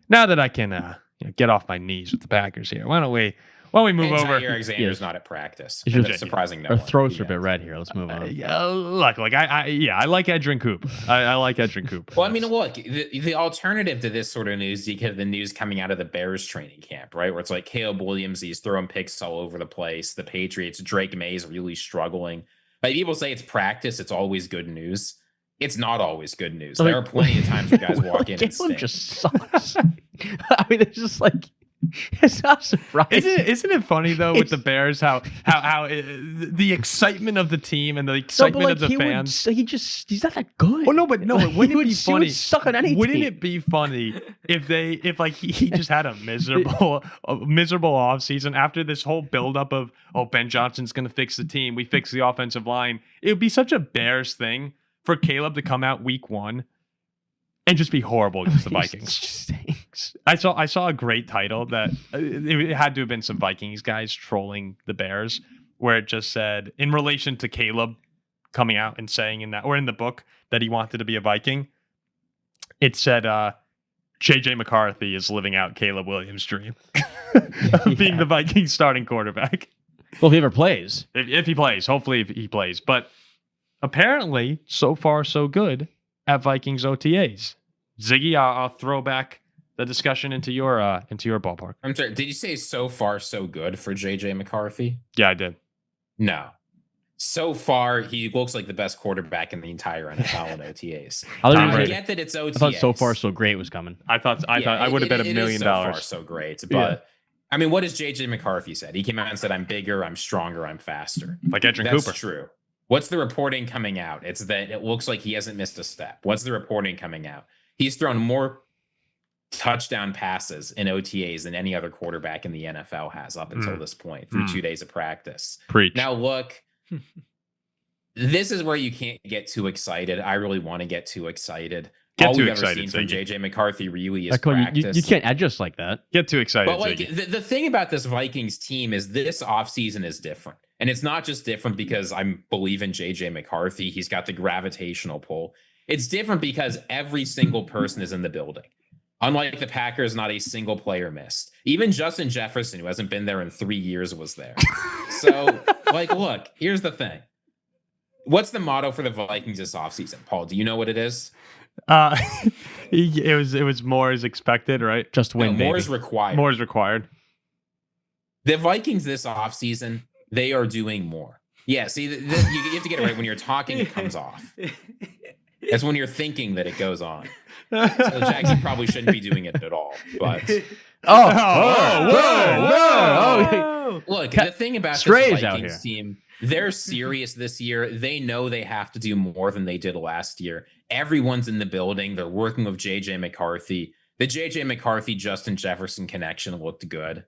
now that I can get off my knees with the Packers here, why don't we move over? Jair Alexander's not at practice. It's That's just- surprising. No Our one. throats are a bit red here. Let's move on. Look, I like Edgerrin Cooper. I like Edgerrin Cooper. Well, I mean, look, the alternative to this sort of news, you have the news coming out of the Bears training camp, right? Where it's like Caleb Williams, he's throwing picks all over the place. The Patriots, Drake May's really struggling. Like people say it's practice, it's always good news. It's not always good news. There are plenty of times where guys walk in and Caleb stink. just sucks. I mean, it's just like, it's not surprising. Isn't it funny though with the Bears how the excitement of the team and the excitement of the fans? He's not that good. Oh no, but wouldn't it be He funny? would suck on any Wouldn't team. it be funny if he just had a miserable offseason after this whole buildup of Ben Johnson's going to fix the team, we fix the offensive line. It would be such a Bears thing for Caleb to come out week 1 and just be horrible against the Vikings. I saw a great title that it had to have been some Vikings guys trolling the Bears, where it just said, in relation to Caleb coming out and saying in the book that he wanted to be a Viking, it said JJ McCarthy is living out Caleb Williams' dream of being the Vikings starting quarterback. Well, if he ever plays. If he plays, hopefully if he plays. But apparently, so far so good at Vikings OTAs. Ziggy, I'll throw back the discussion into your ballpark. I'm sorry, did you say so far so good for JJ McCarthy? Yeah, I did. No. So far, he looks like the best quarterback in the entire NFL in OTAs. I I get that it's OTAs. thought so far so great was coming. I thought I would have bet $1 million. So far so great, but I mean, what has JJ McCarthy said? He came out and said, "I'm bigger, I'm stronger, I'm faster." Like Edgerrin That's Cooper. true. What's the reporting coming out? It's that it looks like he hasn't missed a step. What's the reporting coming out? He's thrown more touchdown passes in OTAs than any other quarterback in the NFL has up until this point through 2 days of practice. Preach. Now, look, this is where you can't get too excited. I really want to get too excited. All we've ever seen from JJ McCarthy really is practice. You can't adjust like that. Get too excited. But like the thing about this Vikings team is this offseason is different. And it's not just different because I believe in JJ McCarthy. He's got the gravitational pull. It's different because every single person is in the building. Unlike the Packers, not a single player missed. Even Justin Jefferson, who hasn't been there in 3 years, was there. So, look, here's the thing. What's the motto for the Vikings this offseason? Paul, do you know what it is? It was more as expected, right? Just win, more baby. is required. More is required. The Vikings this offseason, they are doing more. Yeah, see, you have to get it right. When you're talking, it comes off. That's when you're thinking that it goes on. So Jackson probably shouldn't be doing it at all. But whoa. look, the thing about Strays this out Vikings here. team, they're serious this year. They know they have to do more than they did last year. Everyone's in the building. They're working with JJ McCarthy. The JJ McCarthy Justin Jefferson connection looked good.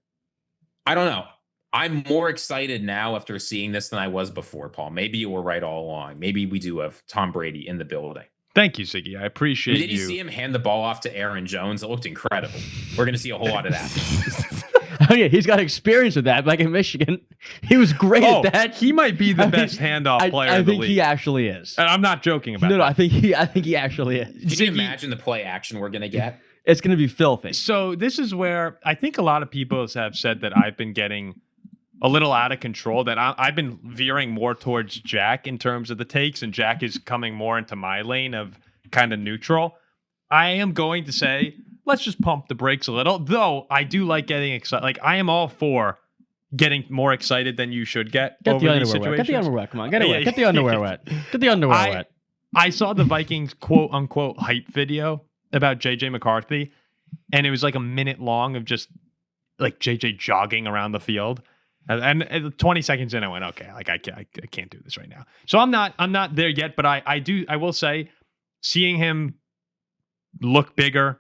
I don't know. I'm more excited now after seeing this than I was before, Paul. Maybe you were right all along. Maybe we do have Tom Brady in the building. Thank you, Ziggy. I appreciate Did you see him hand the ball off to Aaron Jones? It looked incredible. We're going to see a whole lot of that. Oh yeah, he's got experience with that. Like in Michigan, he was great at that. He might be the best handoff player I in the think league. he actually is. And I'm not joking about No, that. I think he actually is. Can you imagine the play action we're going to get? It's going to be filthy. So this is where I think a lot of people have said that I've been getting a little out of control, that I've been veering more towards Jack in terms of the takes, and Jack is coming more into my lane of kind of neutral. I am going to say, let's just pump the brakes a little, though I do like getting excited. Like, I am all for getting more excited than you should get Get over the these underwear wet. Get the situations. underwear wet. Come on, get it wet. Get the underwear wet. Get the underwear wet. I saw the Vikings quote unquote hype video about JJ McCarthy, and it was like a minute long of just like JJ jogging around the field. And 20 seconds in, I went, okay, like I can't do this right now. So I'm not there yet, but I will say, seeing him look bigger,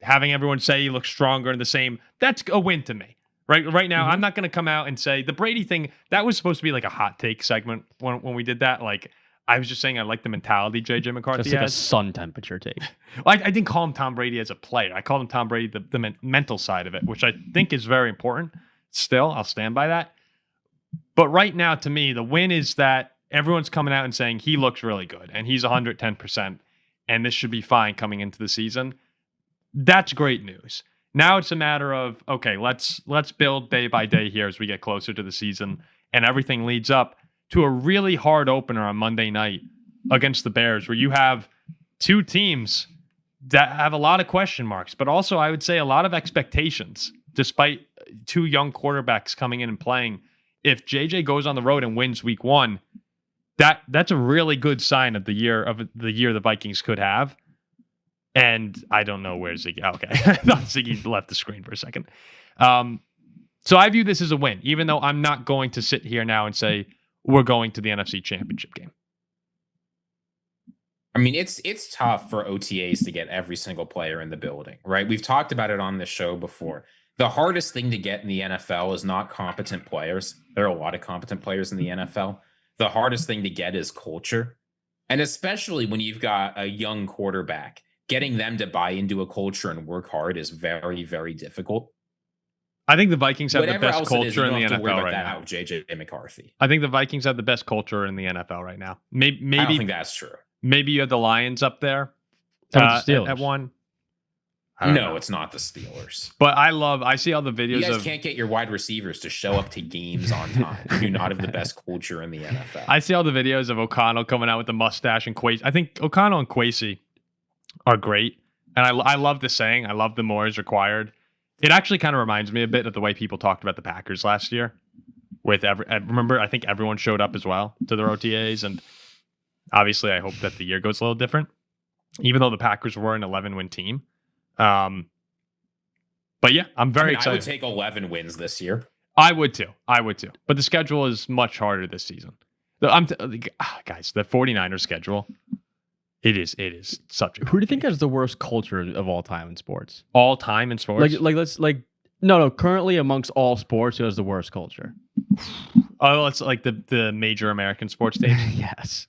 having everyone say he looks stronger and the same. That's a win to me. Right now, I'm not going to come out and say the Brady thing. That was supposed to be like a hot take segment when we did that. Like, I was just saying I like the mentality JJ McCarthy That's like a has. sun temperature take. I didn't call him Tom Brady as a player. I called him Tom Brady the mental side of it, which I think is very important. Still, I'll stand by that. But right now, to me, the win is that everyone's coming out and saying he looks really good and he's 110%, and this should be fine coming into the season. That's great news. Now it's a matter of, okay, let's build day by day here as we get closer to the season, and everything leads up to a really hard opener on Monday night against the Bears, where you have two teams that have a lot of question marks, but also I would say a lot of expectations, despite two young quarterbacks coming in and playing. If JJ goes on the road and wins week 1, that's a really good sign of the year the Vikings could have. And I don't know where Ziggy. Okay, I thought Ziggy left the screen for a second. So I view this as a win, even though I'm not going to sit here now and say we're going to the NFC Championship game. I mean, it's tough for OTAs to get every single player in the building, right? We've talked about it on this show before. The hardest thing to get in the NFL is not competent players. There are a lot of competent players in the NFL. The hardest thing to get is culture. And especially when you've got a young quarterback, getting them to buy into a culture and work hard is very, very difficult. I think the Vikings have Whatever the best else it is, culture you in don't the have to worry NFL about right that now. with JJ McCarthy. I think the Vikings have the best culture in the NFL right now. I don't Maybe think that's true. you have the Lions up there How about the Steelers? at one. I don't No, know. it's not the Steelers. But I see all the You videos guys of can't get your wide receivers to show up to games on time. You do not have the best culture in the NFL. I see all the videos of O'Connell coming out with the mustache and Kwesi. I think O'Connell and Kwesi are great. And I love the saying, I love the more is required. It actually kind of reminds me a bit of the way people talked about the Packers last year. Remember, I think everyone showed up as well to their OTAs. And obviously, I hope that the year goes a little different, even though the Packers were an 11-win team. But yeah, I'm very excited. I would take 11 wins this year. I would too. But the schedule is much harder this season. Guys, the 49ers schedule, it is such a Who do you think has the worst culture of all time in sports? all time in sports. No, currently amongst all sports, who has the worst culture? Oh, it's like the major American sports teams. Yes.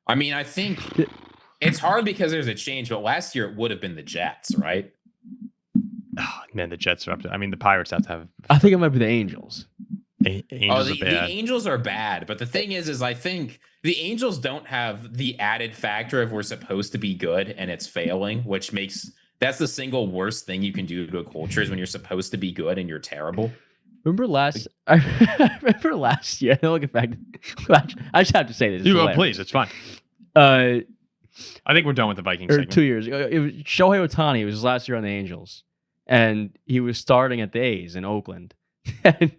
I mean, I think it's hard because there's a change, but last year it would have been the Jets, right? Oh, man, the Jets are up to. I mean, the Pirates have to have. I think it might be the Angels. Angels are The bad. Angels are bad, but the thing is I think the Angels don't have the added factor of we're supposed to be good and it's failing, which makes that's the single worst thing you can do to a culture is when you're supposed to be good and you're terrible. Remember last year? Looking back, I just have to say this. It's You go, hilarious. please. It's fine. Uh, I think we're done with the Vikings or segment. 2 years ago, it was Shohei Ohtani. It was his last year on the Angels, and he was starting at the A's in Oakland, and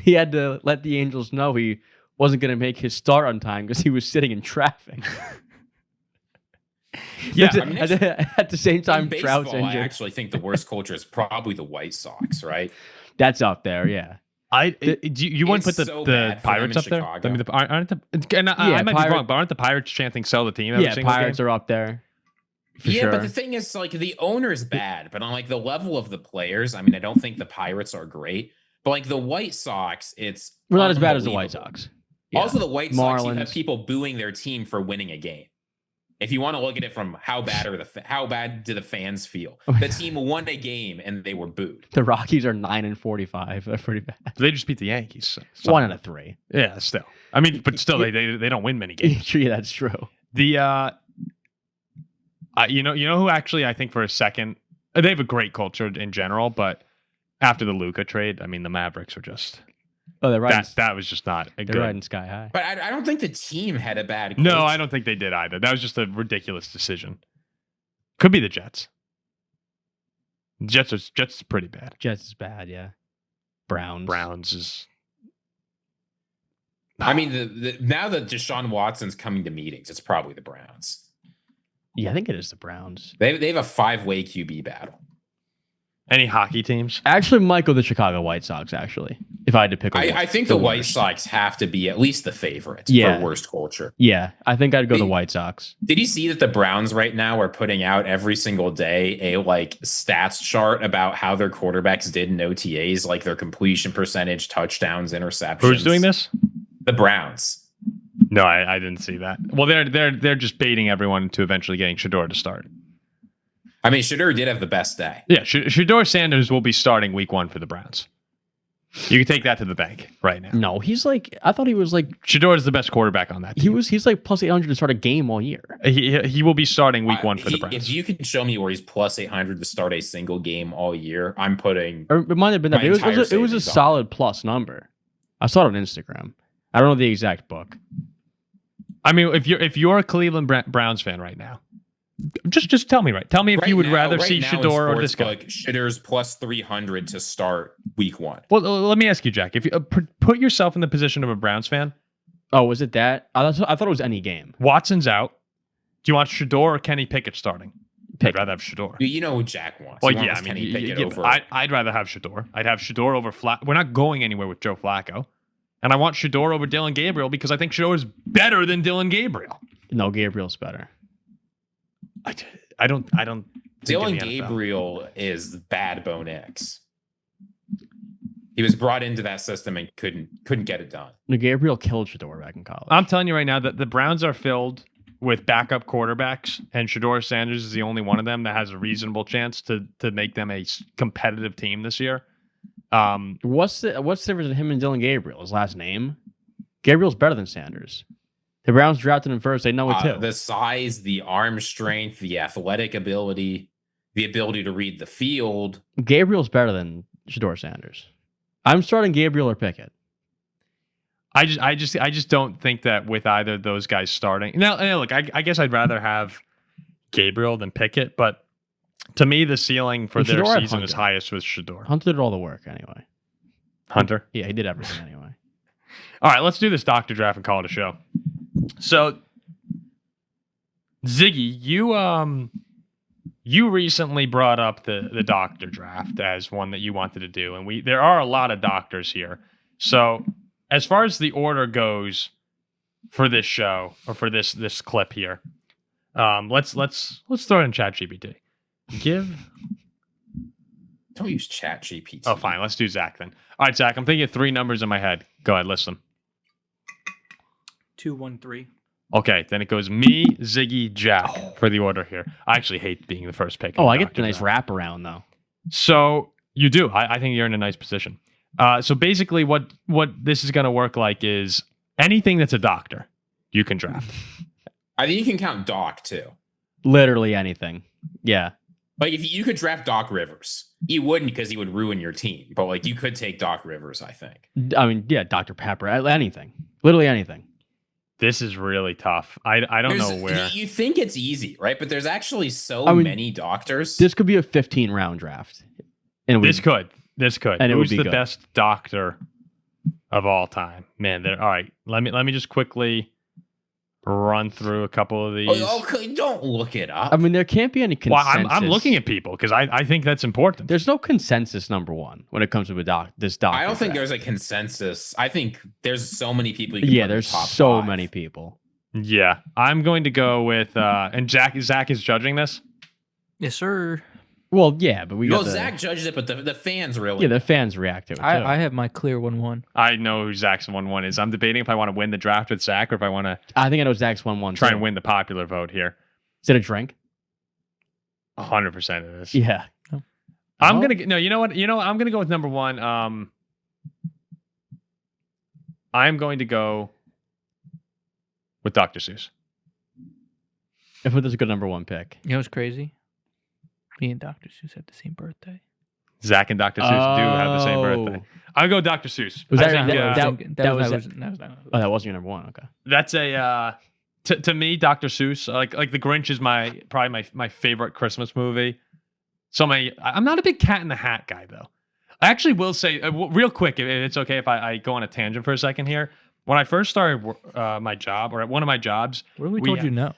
he had to let the Angels know he wasn't going to make his start on time because he was sitting in traffic. Yeah, I mean, at the same time, in Trout's baseball, I injured. actually think the worst culture is probably the White Sox, right? That's up there, yeah. You wouldn't put It's the, so the bad for them Pirates in up there? Chicago. I mean, I might be wrong, but aren't the Pirates chanting "sell the team"? Every Yeah, single Pirates game? are up there. For Yeah, sure. but the thing is, like, the owner's bad, but on like the level of the players, I mean, I don't think the Pirates are great, but like the White Sox, it's We're not as bad as the White unbelievable. Sox. Yeah. Also, the White Sox, you have Marlins. people booing their team for winning a game. If you want to look at it from how bad do the fans feel? The team won a game and they were booed. The Rockies are 9-45. They're pretty bad. They just beat the Yankees. So. 1 out of 3. Yeah, still. I mean, but still, they don't win many games. Yeah, that's true. The you know who actually I think for a second they have a great culture in general, but after the Luka trade, I mean the Mavericks were just Oh, they're riding. that was just not a They're good. riding sky high. But I don't think the team had a bad coach. No, I don't think they did either. That was just a ridiculous decision. Could be the Jets. Jets is pretty bad. Jets is bad, yeah. Browns is. I mean, now that Deshaun Watson's coming to meetings, it's probably the Browns. Yeah, I think it is the Browns. They have a 5-way QB battle. Any hockey teams? Actually, Michael, the Chicago White Sox, actually. If I had to pick, I think the White worst. Sox have to be at least the favorite Yeah. for worst culture. Yeah, I think I'd go the White Sox. Did you see that the Browns right now are putting out every single day a like stats chart about how their quarterbacks did in OTAs, like their completion percentage, touchdowns, interceptions? Who's doing this? The Browns. No, I didn't see that. Well, they're just baiting everyone to eventually getting Shedeur to start. I mean, Shedeur did have the best day. Yeah, Shedeur Sanders will be starting week 1 for the Browns. You can take that to the bank right now. No, he's like, I thought he was like, Shedeur is the best quarterback on that team. he's like plus 800 to start a game all year. He will be starting week 1 for the Browns. If you can show me where he's plus 800 to start a single game all year, I'm putting. Or it might have been that. My It was entire a savings on solid plus number. I saw it on Instagram. I don't know the exact book. I mean, if you're a Cleveland Browns fan right now, just tell me Tell me if you would rather see Shedeur or this guy. Like Shedeur's plus 300 to start week 1. Well, let me ask you, Jack. If you put yourself in the position of a Browns fan, Oh, was it that? I thought it was any game. Watson's out. Do you want Shedeur or Kenny Pickett starting? I'd rather have Shedeur. You know who Jack wants. Well, He yeah, wants I mean, Kenny Pickett over. I'd rather have Shedeur. I'd have Shedeur over Flacco. We're not going anywhere with Joe Flacco. And I want Shedeur over Dylan Gabriel because I think Shedeur is better than Dylan Gabriel. No, Gabriel's better. I don't. think in Dylan the NFL. Gabriel is bad Bone X. He was brought into that system and couldn't get it done. No, Gabriel killed Shedeur back in college. I'm telling you right now that the Browns are filled with backup quarterbacks, and Shedeur Sanders is the only one of them that has a reasonable chance to make them a competitive team this year. What's the difference in him and Dylan Gabriel? His last name? Gabriel's better than Sanders. The Browns drafted him first. They know it too. The size, the arm strength, the athletic ability, the ability to read the field. Gabriel's better than Shedeur Sanders. I'm starting Gabriel or Pickett. I just don't think that with either of those guys starting. Now, look, I guess I'd rather have Gabriel than Pickett, but to me, the ceiling for their Shedeur had season is Hunter. highest with Shedeur. Hunter did all the work anyway. Hunter? Yeah, he did everything anyway. All right, let's do this doctor draft and call it a show. So, Ziggy, you recently brought up the doctor draft as one that you wanted to do, and there are a lot of doctors here. So, as far as the order goes for this show or for this clip here, let's throw it in ChatGPT. Don't use ChatGPT. Oh, fine. Let's do Zach then. All right, Zach. I'm thinking of 3 numbers in my head. Go ahead, list them. 213. Okay, then it goes me, Ziggy, Jack for the order here. I actually hate being the first pick. Oh, in I get doctor the nice draft. wrap around though. So you do. I think you're in a nice position. So basically, what this is going to work like is anything that's a doctor, you can draft. I think you can count Doc too. Literally anything. Yeah. Like if you could draft Doc Rivers, you wouldn't because he would ruin your team. But like you could take Doc Rivers, I think. I mean, yeah, Dr. Pepper, anything. Literally anything. This is really tough. I don't know where. You think it's easy, right? But there's actually many doctors. This could be a 15-round draft. And This could. And it would who's be the good. best doctor of all time? Man, all right. Let me just quickly run through a couple of these. Okay, don't look it up. I mean, there can't be any Well, consensus. I'm looking at people because I think that's important. There's no consensus, number one, when it comes to this doctor. I don't think draft. there's a consensus. I think there's so many people. You can Yeah, put in there's the top so 5. many people. Yeah, I'm going to go with and Zach is judging this. Yes, sir. Well, yeah, but we Well, got Zach judged it, but the fans really. Yeah, the fans react to it, too. I have my clear 1-1. I know who Zach's 1-1 is. I'm debating if I want to win the draft with Zach or if I want to I think I know Zach's 1-1. try too. and win the popular vote here. Is it a drink? 100% it is. Yeah. I'm Oh. gonna no. You know what? I'm gonna go with number 1. I'm going to go with Dr. Seuss. If it was a good number 1 pick. You know what's crazy? Me and Dr. Seuss had the same birthday. Zach and Dr. Seuss do have the same Oh. birthday. I'll go Dr. Seuss. Was I that- think, that was not. That wasn't your number 1. Okay. that's a to me, Dr. Seuss, like the Grinch is probably my favorite Christmas movie. I'm not a big Cat in the Hat guy though. I actually will say real quick, if it's okay if I go on a tangent for a second here. When I first started my job, or at one of my jobs, What if we We told have- you no?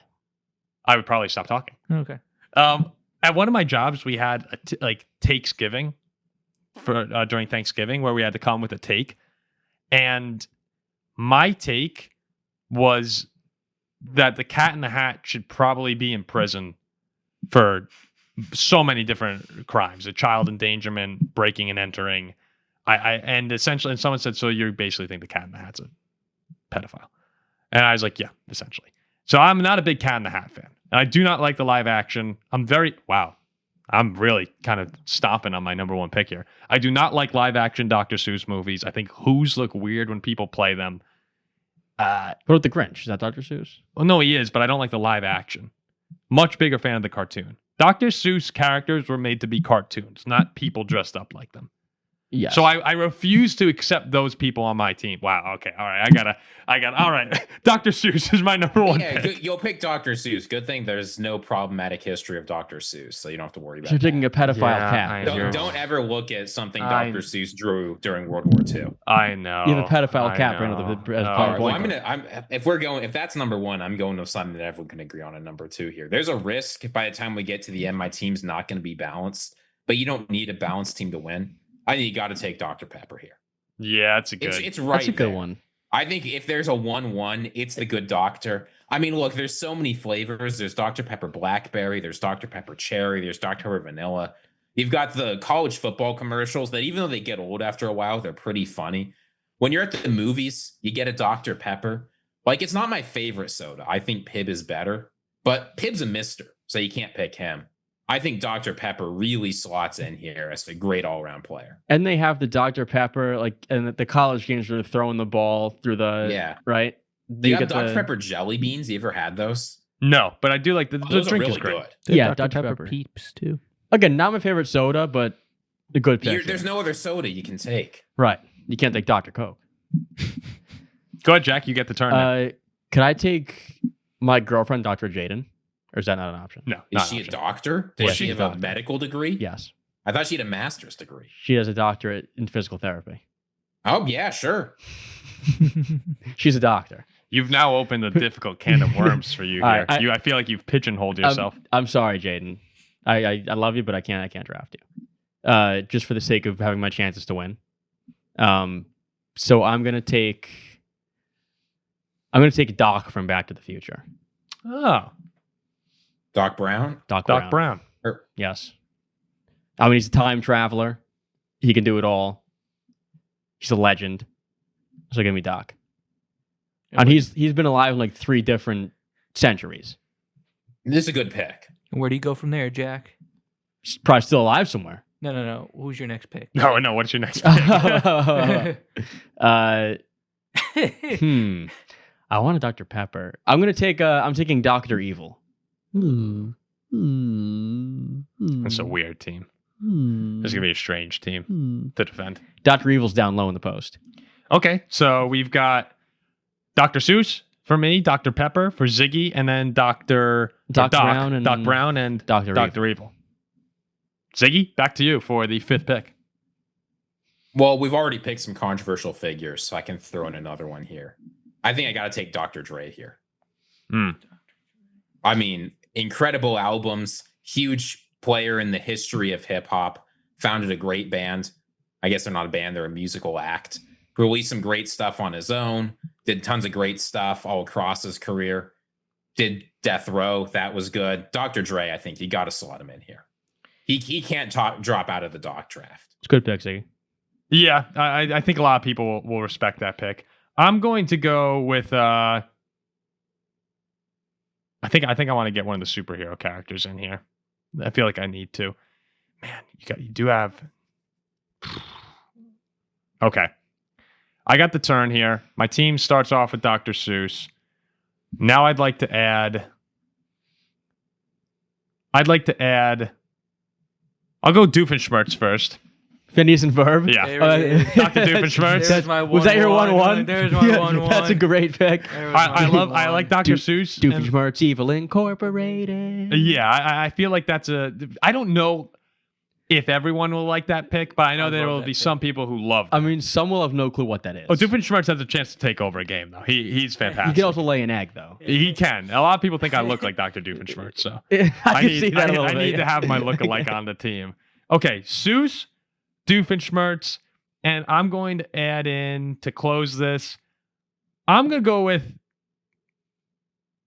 I would probably stop talking. Okay. At one of my jobs, we had like Takesgiving for during Thanksgiving, where we had to come with a take. And my take was that the Cat in the Hat should probably be in prison for so many different crimes: a child endangerment, breaking and entering. And essentially, and someone said, so you basically think the Cat in the Hat's a pedophile? And I was like, yeah, essentially. So I'm not a big Cat in the Hat fan. And I do not like the live action. I'm really kind of stomping on my number one pick here. I do not like live action Dr. Seuss movies. I think Who's look weird when people play them. What about the Grinch? Is that Dr. Seuss? Well, no, he is, but I don't like the live action. Much bigger fan of the cartoon. Dr. Seuss characters were made to be cartoons, not people dressed up like them. Yes. So I refuse to accept those people on my team. Wow. Okay. All right. I got. All right. Dr. Seuss is my number one pick. You'll pick Dr. Seuss. Good thing there's no problematic history of Dr. Seuss, so you don't have to worry about You're that. taking a pedophile cat. Don't ever look at something Dr. Seuss drew during World War II. I know. You have a pedophile cat right know. as All right, well, if that's number one, I'm going to something that everyone can agree on at number two here. There's a risk by the time we get to the end, my team's not going to be balanced, but you don't need a balanced team to win. I think you got to take Dr. Pepper here. Yeah, that's a good. It's right. That's a good there. one. I think if there's a 1-1, it's the good doctor. I mean, look, there's so many flavors. There's Dr. Pepper Blackberry. There's Dr. Pepper Cherry. There's Dr. Pepper Vanilla. You've got the college football commercials that even though they get old after a while, they're pretty funny. When you're at the movies, you get a Dr. Pepper. Like, it's not my favorite soda. I think Pibb is better, but Pibb's a mister, so you can't pick him. I think Dr. Pepper really slots in here as a great all-around player. And they have the Dr. Pepper, like, and the college games where they're throwing the ball through the right. They got Dr. Pepper jelly beans. You ever had those? No, but I do like the Those drink are really is great. good. Yeah, Dr. Dr. Pepper Pepper. Peeps too. Again, not my favorite soda, but a good pick. There's no other soda you can take. Right. You can't take Dr. Coke. Go ahead, Jack. You get the turn. Can I take my girlfriend, Dr. Jaden? Or is that not an option? No. Is she a doctor? Does she have a medical degree? Yes. I thought she had a master's degree. She has a doctorate in physical therapy. Oh, yeah, sure. She's a doctor. You've now opened a difficult can of worms for you here. All right, I feel like you've pigeonholed yourself. I'm sorry, Jaden. I love you, but I can't draft you. Just for the sake of having my chances to win. So I'm gonna take Doc from Back to the Future. Oh, Doc Brown? Doc Brown. Yes. I mean, he's a time traveler. He can do it all. He's a legend. So give me Doc. And he's been alive in like 3 different centuries. This is a good pick. And where do you go from there, Jack? He's probably still alive somewhere. No. Who's your next pick? No. What's your next pick? I want a Dr. Pepper. I'm taking Dr. Evil. That's a weird team. This is gonna be a strange team to defend. Dr. Evil's down low in the post. Okay, so we've got Dr. Seuss for me, Dr. Pepper for Ziggy, and then Doc Brown and Dr. Evil. Ziggy, back to you for the 5th pick. Well, we've already picked some controversial figures, so I can throw in another one here. I think I got to take Dr. Dre here. I mean, incredible albums, huge player in the history of hip hop, founded a great band. I guess they're not a band, they're a musical act. Released some great stuff on his own, did tons of great stuff all across his career. Did Death Row, that was good. Dr. Dre, I think you got to slot him in here. He can't drop out of the Doc draft. It's a good pick, Ziggy. Yeah, I think a lot of people will respect that pick. I'm going to go with I think I want to get one of the superhero characters in here. I feel like I need to. Man, you do have. Okay, I got the turn here. My team starts off with Dr. Seuss. Now I'd like to add. I'll go Doofenshmirtz first. Phineas and Ferb? Yeah. Dr. Doofenshmirtz. There's my Was that your 1-1? There's my 1-1. That's a great pick. I like Dr. Seuss. Doofenshmirtz Evil Incorporated. Yeah, I feel like that's I don't know if everyone will like that pick, but I know there will be some people who love it. I mean, some will have no clue what that is. Oh, Doofenshmirtz has a chance to take over a game, though. He's fantastic. He can also lay an egg, though. He can. A lot of people think I look like Dr. Doofenshmirtz, so I need to have my look-alike on the team. Okay, Seuss, Doofenshmirtz, And I'm going to add in to close this. I'm going to go with.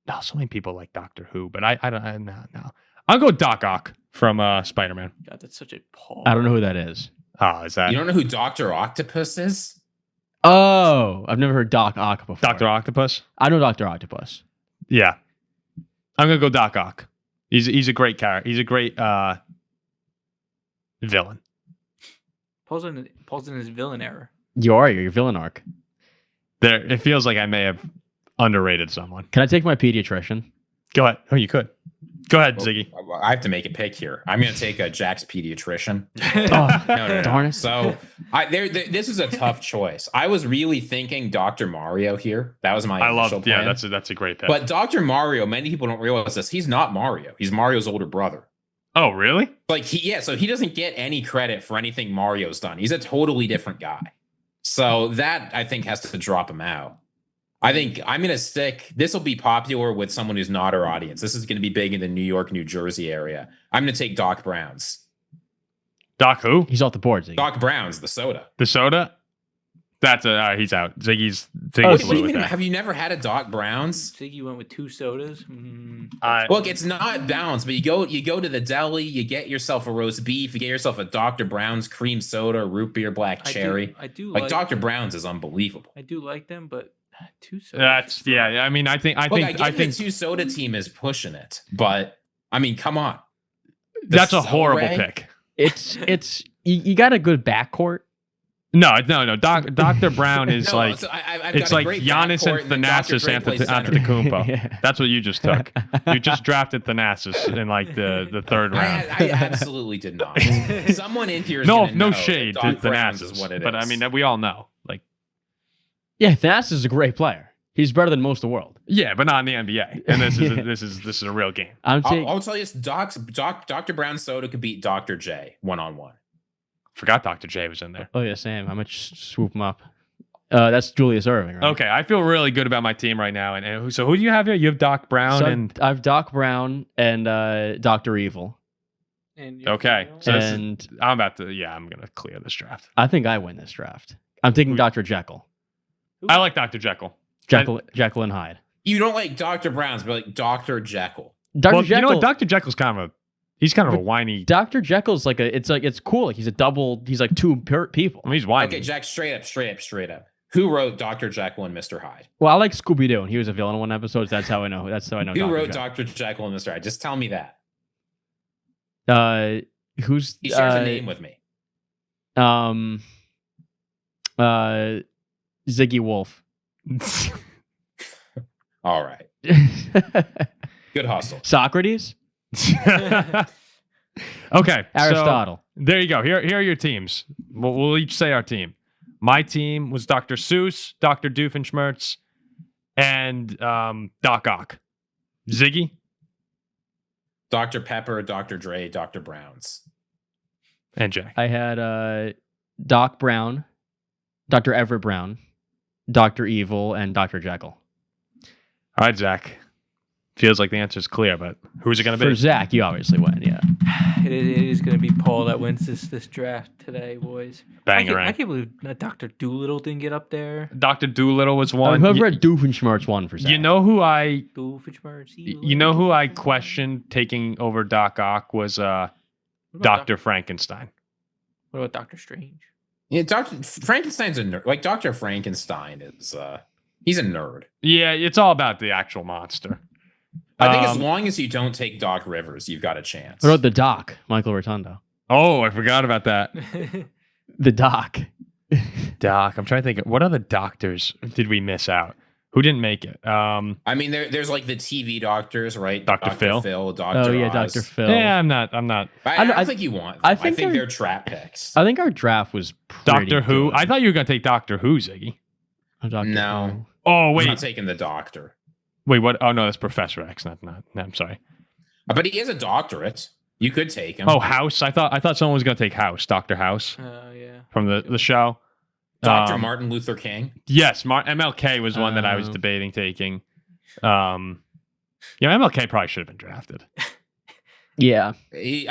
No, so many people like Doctor Who, but I don't. No. I'll go Doc Ock from Spider-Man. God, that's such a Paul. I don't know who that is. Oh, is that You don't know who Dr. Octopus is? Oh, I've never heard Doc Ock before. Dr. Octopus? I know Dr. Octopus. Yeah. I'm going to go Doc Ock. He's a great character. He's a great villain. Paul's in his villain era. You're your villain arc. It feels like I may have underrated someone. Can I take my pediatrician? Go ahead. Oh, you could. Go ahead, Ziggy. I have to make a pick here. I'm going to take Jack's pediatrician. Oh, No. darn it. So this is a tough choice. I was really thinking Dr. Mario here. That was my initial plan. Yeah, that's a great pick. But Dr. Mario, many people don't realize this. He's not Mario. He's Mario's older brother. Oh, really? So he doesn't get any credit for anything Mario's done. He's a totally different guy. So that, I think, has to drop him out. I think I'm going to stick. This will be popular with someone who's not our audience. This is going to be big in the New York, New Jersey area. I'm going to take Doc Brown's. Doc who? He's off the board, Ziggy. Doc Brown's, the soda. The soda? He's out. Ziggy's What do flew you with mean? that. Have you never had a Doc Brown's? Ziggy went with 2 sodas. Look, it's not balanced, but you go to the deli, you get yourself a roast beef, you get yourself a Dr. Brown's cream soda, root beer, black cherry. I do like Dr. Brown's is unbelievable. I do like them, but 2 sodas. That's yeah. I mean, I think the 2 soda team is pushing it, but I mean, come on. That's a horrible pick. It's you got a good backcourt. No. Dr. Brown is I've it's got a like great Giannis backcourt, and and Dr. Thanasis Dre plays center. Antetokounmpo. Yeah. That's what you just took. You just drafted Thanasis in like the third round. I absolutely did not. Someone in here is No gonna know shade that to Doc Brown's Thanasis, is what it but is. I mean we all know. Like Yeah, Thanasis is a great player. He's better than most of the world. yeah, but not in the NBA. And this is a real game. I'm taking. I'll tell you, Dr. Brown soda could beat Dr. J 1-on-1. Forgot Dr. J was in there. Oh yeah, Sam. How much swoop him up? That's Julius Erving, right? Okay, I feel really good about my team right now. And so who do you have here? You have Doc Brown So and I have Doc Brown and Dr. Evil. And okay. So And I'm gonna clear this draft. I think I win this draft. I'm taking Dr. Jekyll. I like Dr. Jekyll. Jekyll and Hyde. You don't like Dr. Brown's, but like Dr. Jekyll. Dr. Well, Jekyll. you know what? Dr. Jekyll's kind of a whiny. Dr. Jekyll's it's cool. He's like 2 people. I mean, he's whiny. Okay, Jack, straight up. Who wrote Dr. Jekyll and Mr. Hyde? Well, I like Scooby Doo, and he was a villain in one episode. So that's how I know. Who wrote Dr. Jekyll and Mr. Hyde? Just tell me that. Who's He shares a name with me. Ziggy Wolf. All right. Good hustle. Socrates. Okay, Aristotle. So there you go. Here are your teams. We'll each say our team. My team was Dr. Seuss, Dr. Doofenshmirtz, and Doc Ock. Ziggy? Dr. Pepper, Dr. Dre, Dr. Brown's. And Jack. I had Doc Brown, Dr. Everett Brown, Dr. Evil, and Dr. Jekyll. All right, Zach. Feels like the answer is clear, but who's it going to be? For Zach, you obviously win, yeah. It is going to be Paul that wins this draft today, boys. I Bangarang. can't believe that Dr. Doolittle didn't get up there. Dr. Doolittle was one. Whoever had Doofenshmirtz won for Zach. You know who I Doofenshmirtz, questioned taking over Doc Ock was Dr. Frankenstein. What about Dr. Strange? Yeah, Dr. Frankenstein's a nerd. Like Dr. Frankenstein is he's a nerd. Yeah, it's all about the actual monster. I think as long as you don't take Doc Rivers, you've got a chance. What about the Doc, Michael Rotundo? Oh, I forgot about that. The Doc. Doc. I'm trying to think. What other doctors did we miss out? Who didn't make it? I mean, there's like the TV doctors, right? Dr. Phil. Dr. Oh yeah, Oz. Dr. Phil. Yeah, I'm not. I don't think you want them. I I think think they're- they're trap picks. I think our draft was pretty Doctor Who. good. I thought you were going to take Doctor Who, Ziggy. Oh, Dr. No. Who. Oh, I'm wait. not taking the doctor. Wait, what? Oh, no, that's Professor X. Not. No, I'm sorry. But he is a doctorate. You could take him. Oh, House. I thought someone was going to take House. Dr. House Yeah. from the show. Dr. Martin Luther King. Yes, MLK was one that I was debating taking. MLK probably should have been drafted. Yeah. He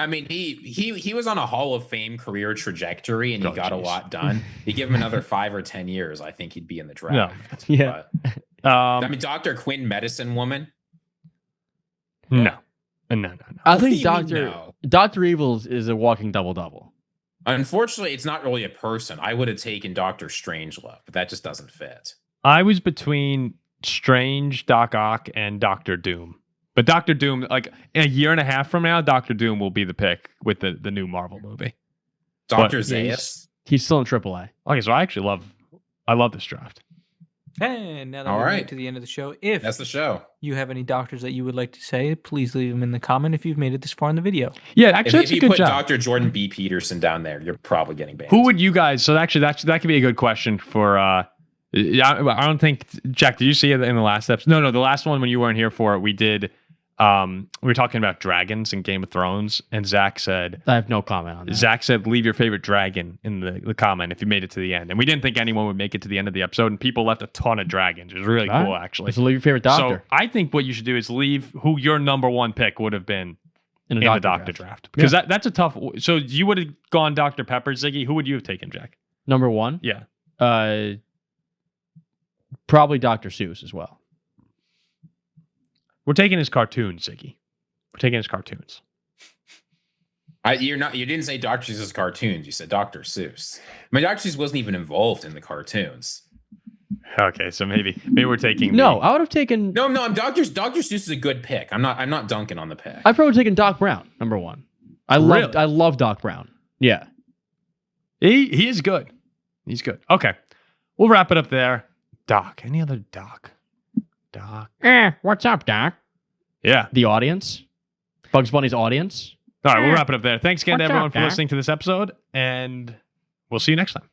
was on a Hall of Fame career trajectory, and he got a lot done. You give him another 5 or 10 years, I think he'd be in the draft. Yeah. But, Dr. Quinn, medicine woman. No. I What do think you mean, no? Dr. Evil is a walking double-double. Unfortunately, it's not really a person. I would have taken Dr. Strangelove, but that just doesn't fit. I was between Strange, Doc Ock, and Doctor Doom. But Doctor Doom, like a year and a half from now, Doctor Doom will be the pick with the new Marvel movie. Dr. But- Zaius. He's still in AAA. Okay, so I love this draft. And now that All we're right. to the end of the show, if That's the show. you have any doctors that you would like to say, please leave them in the comment if you've made it this far in the video. Yeah, actually, If that's a you good put job. Dr. Jordan B. Peterson down there, you're probably getting banned. Who would you guys? So actually, that could be a good question for. I don't think Jack. Did you see it in the last episode? No, the last one when you weren't here for it, we did. We were talking about dragons in Game of Thrones, and Zach said. I have no comment on that. Zach said, "Leave your favorite dragon in the comment if you made it to the end." And we didn't think anyone would make it to the end of the episode, and people left a ton of dragons. It was really All cool, right. actually. So leave your favorite doctor So I think what you should do is leave who your number one pick would have been in in the doctor draft, because that's a tough. So you would have gone Dr. Pepper, Ziggy. Who would you have taken, Jack? Number one, Yeah. probably Dr. Seuss as well. We're taking his cartoons, Ziggy. We're taking his cartoons. You didn't say Dr. Seuss's cartoons. You said Dr. Seuss. Dr. Seuss wasn't even involved in the cartoons. Okay, so maybe we're taking No, I would have taken. No, Dr. Seuss is a good pick. I'm not dunking on the pick. I probably taken Doc Brown, number one. I love Doc Brown. Yeah. He is good. He's good. Okay, we'll wrap it up there. Doc. Any other Doc? Doc. What's up, Doc? Yeah. The audience. Bugs Bunny's audience. All right, we'll wrap it up there. Thanks again to What's everyone up, for Doc? listening to this episode, and we'll see you next time.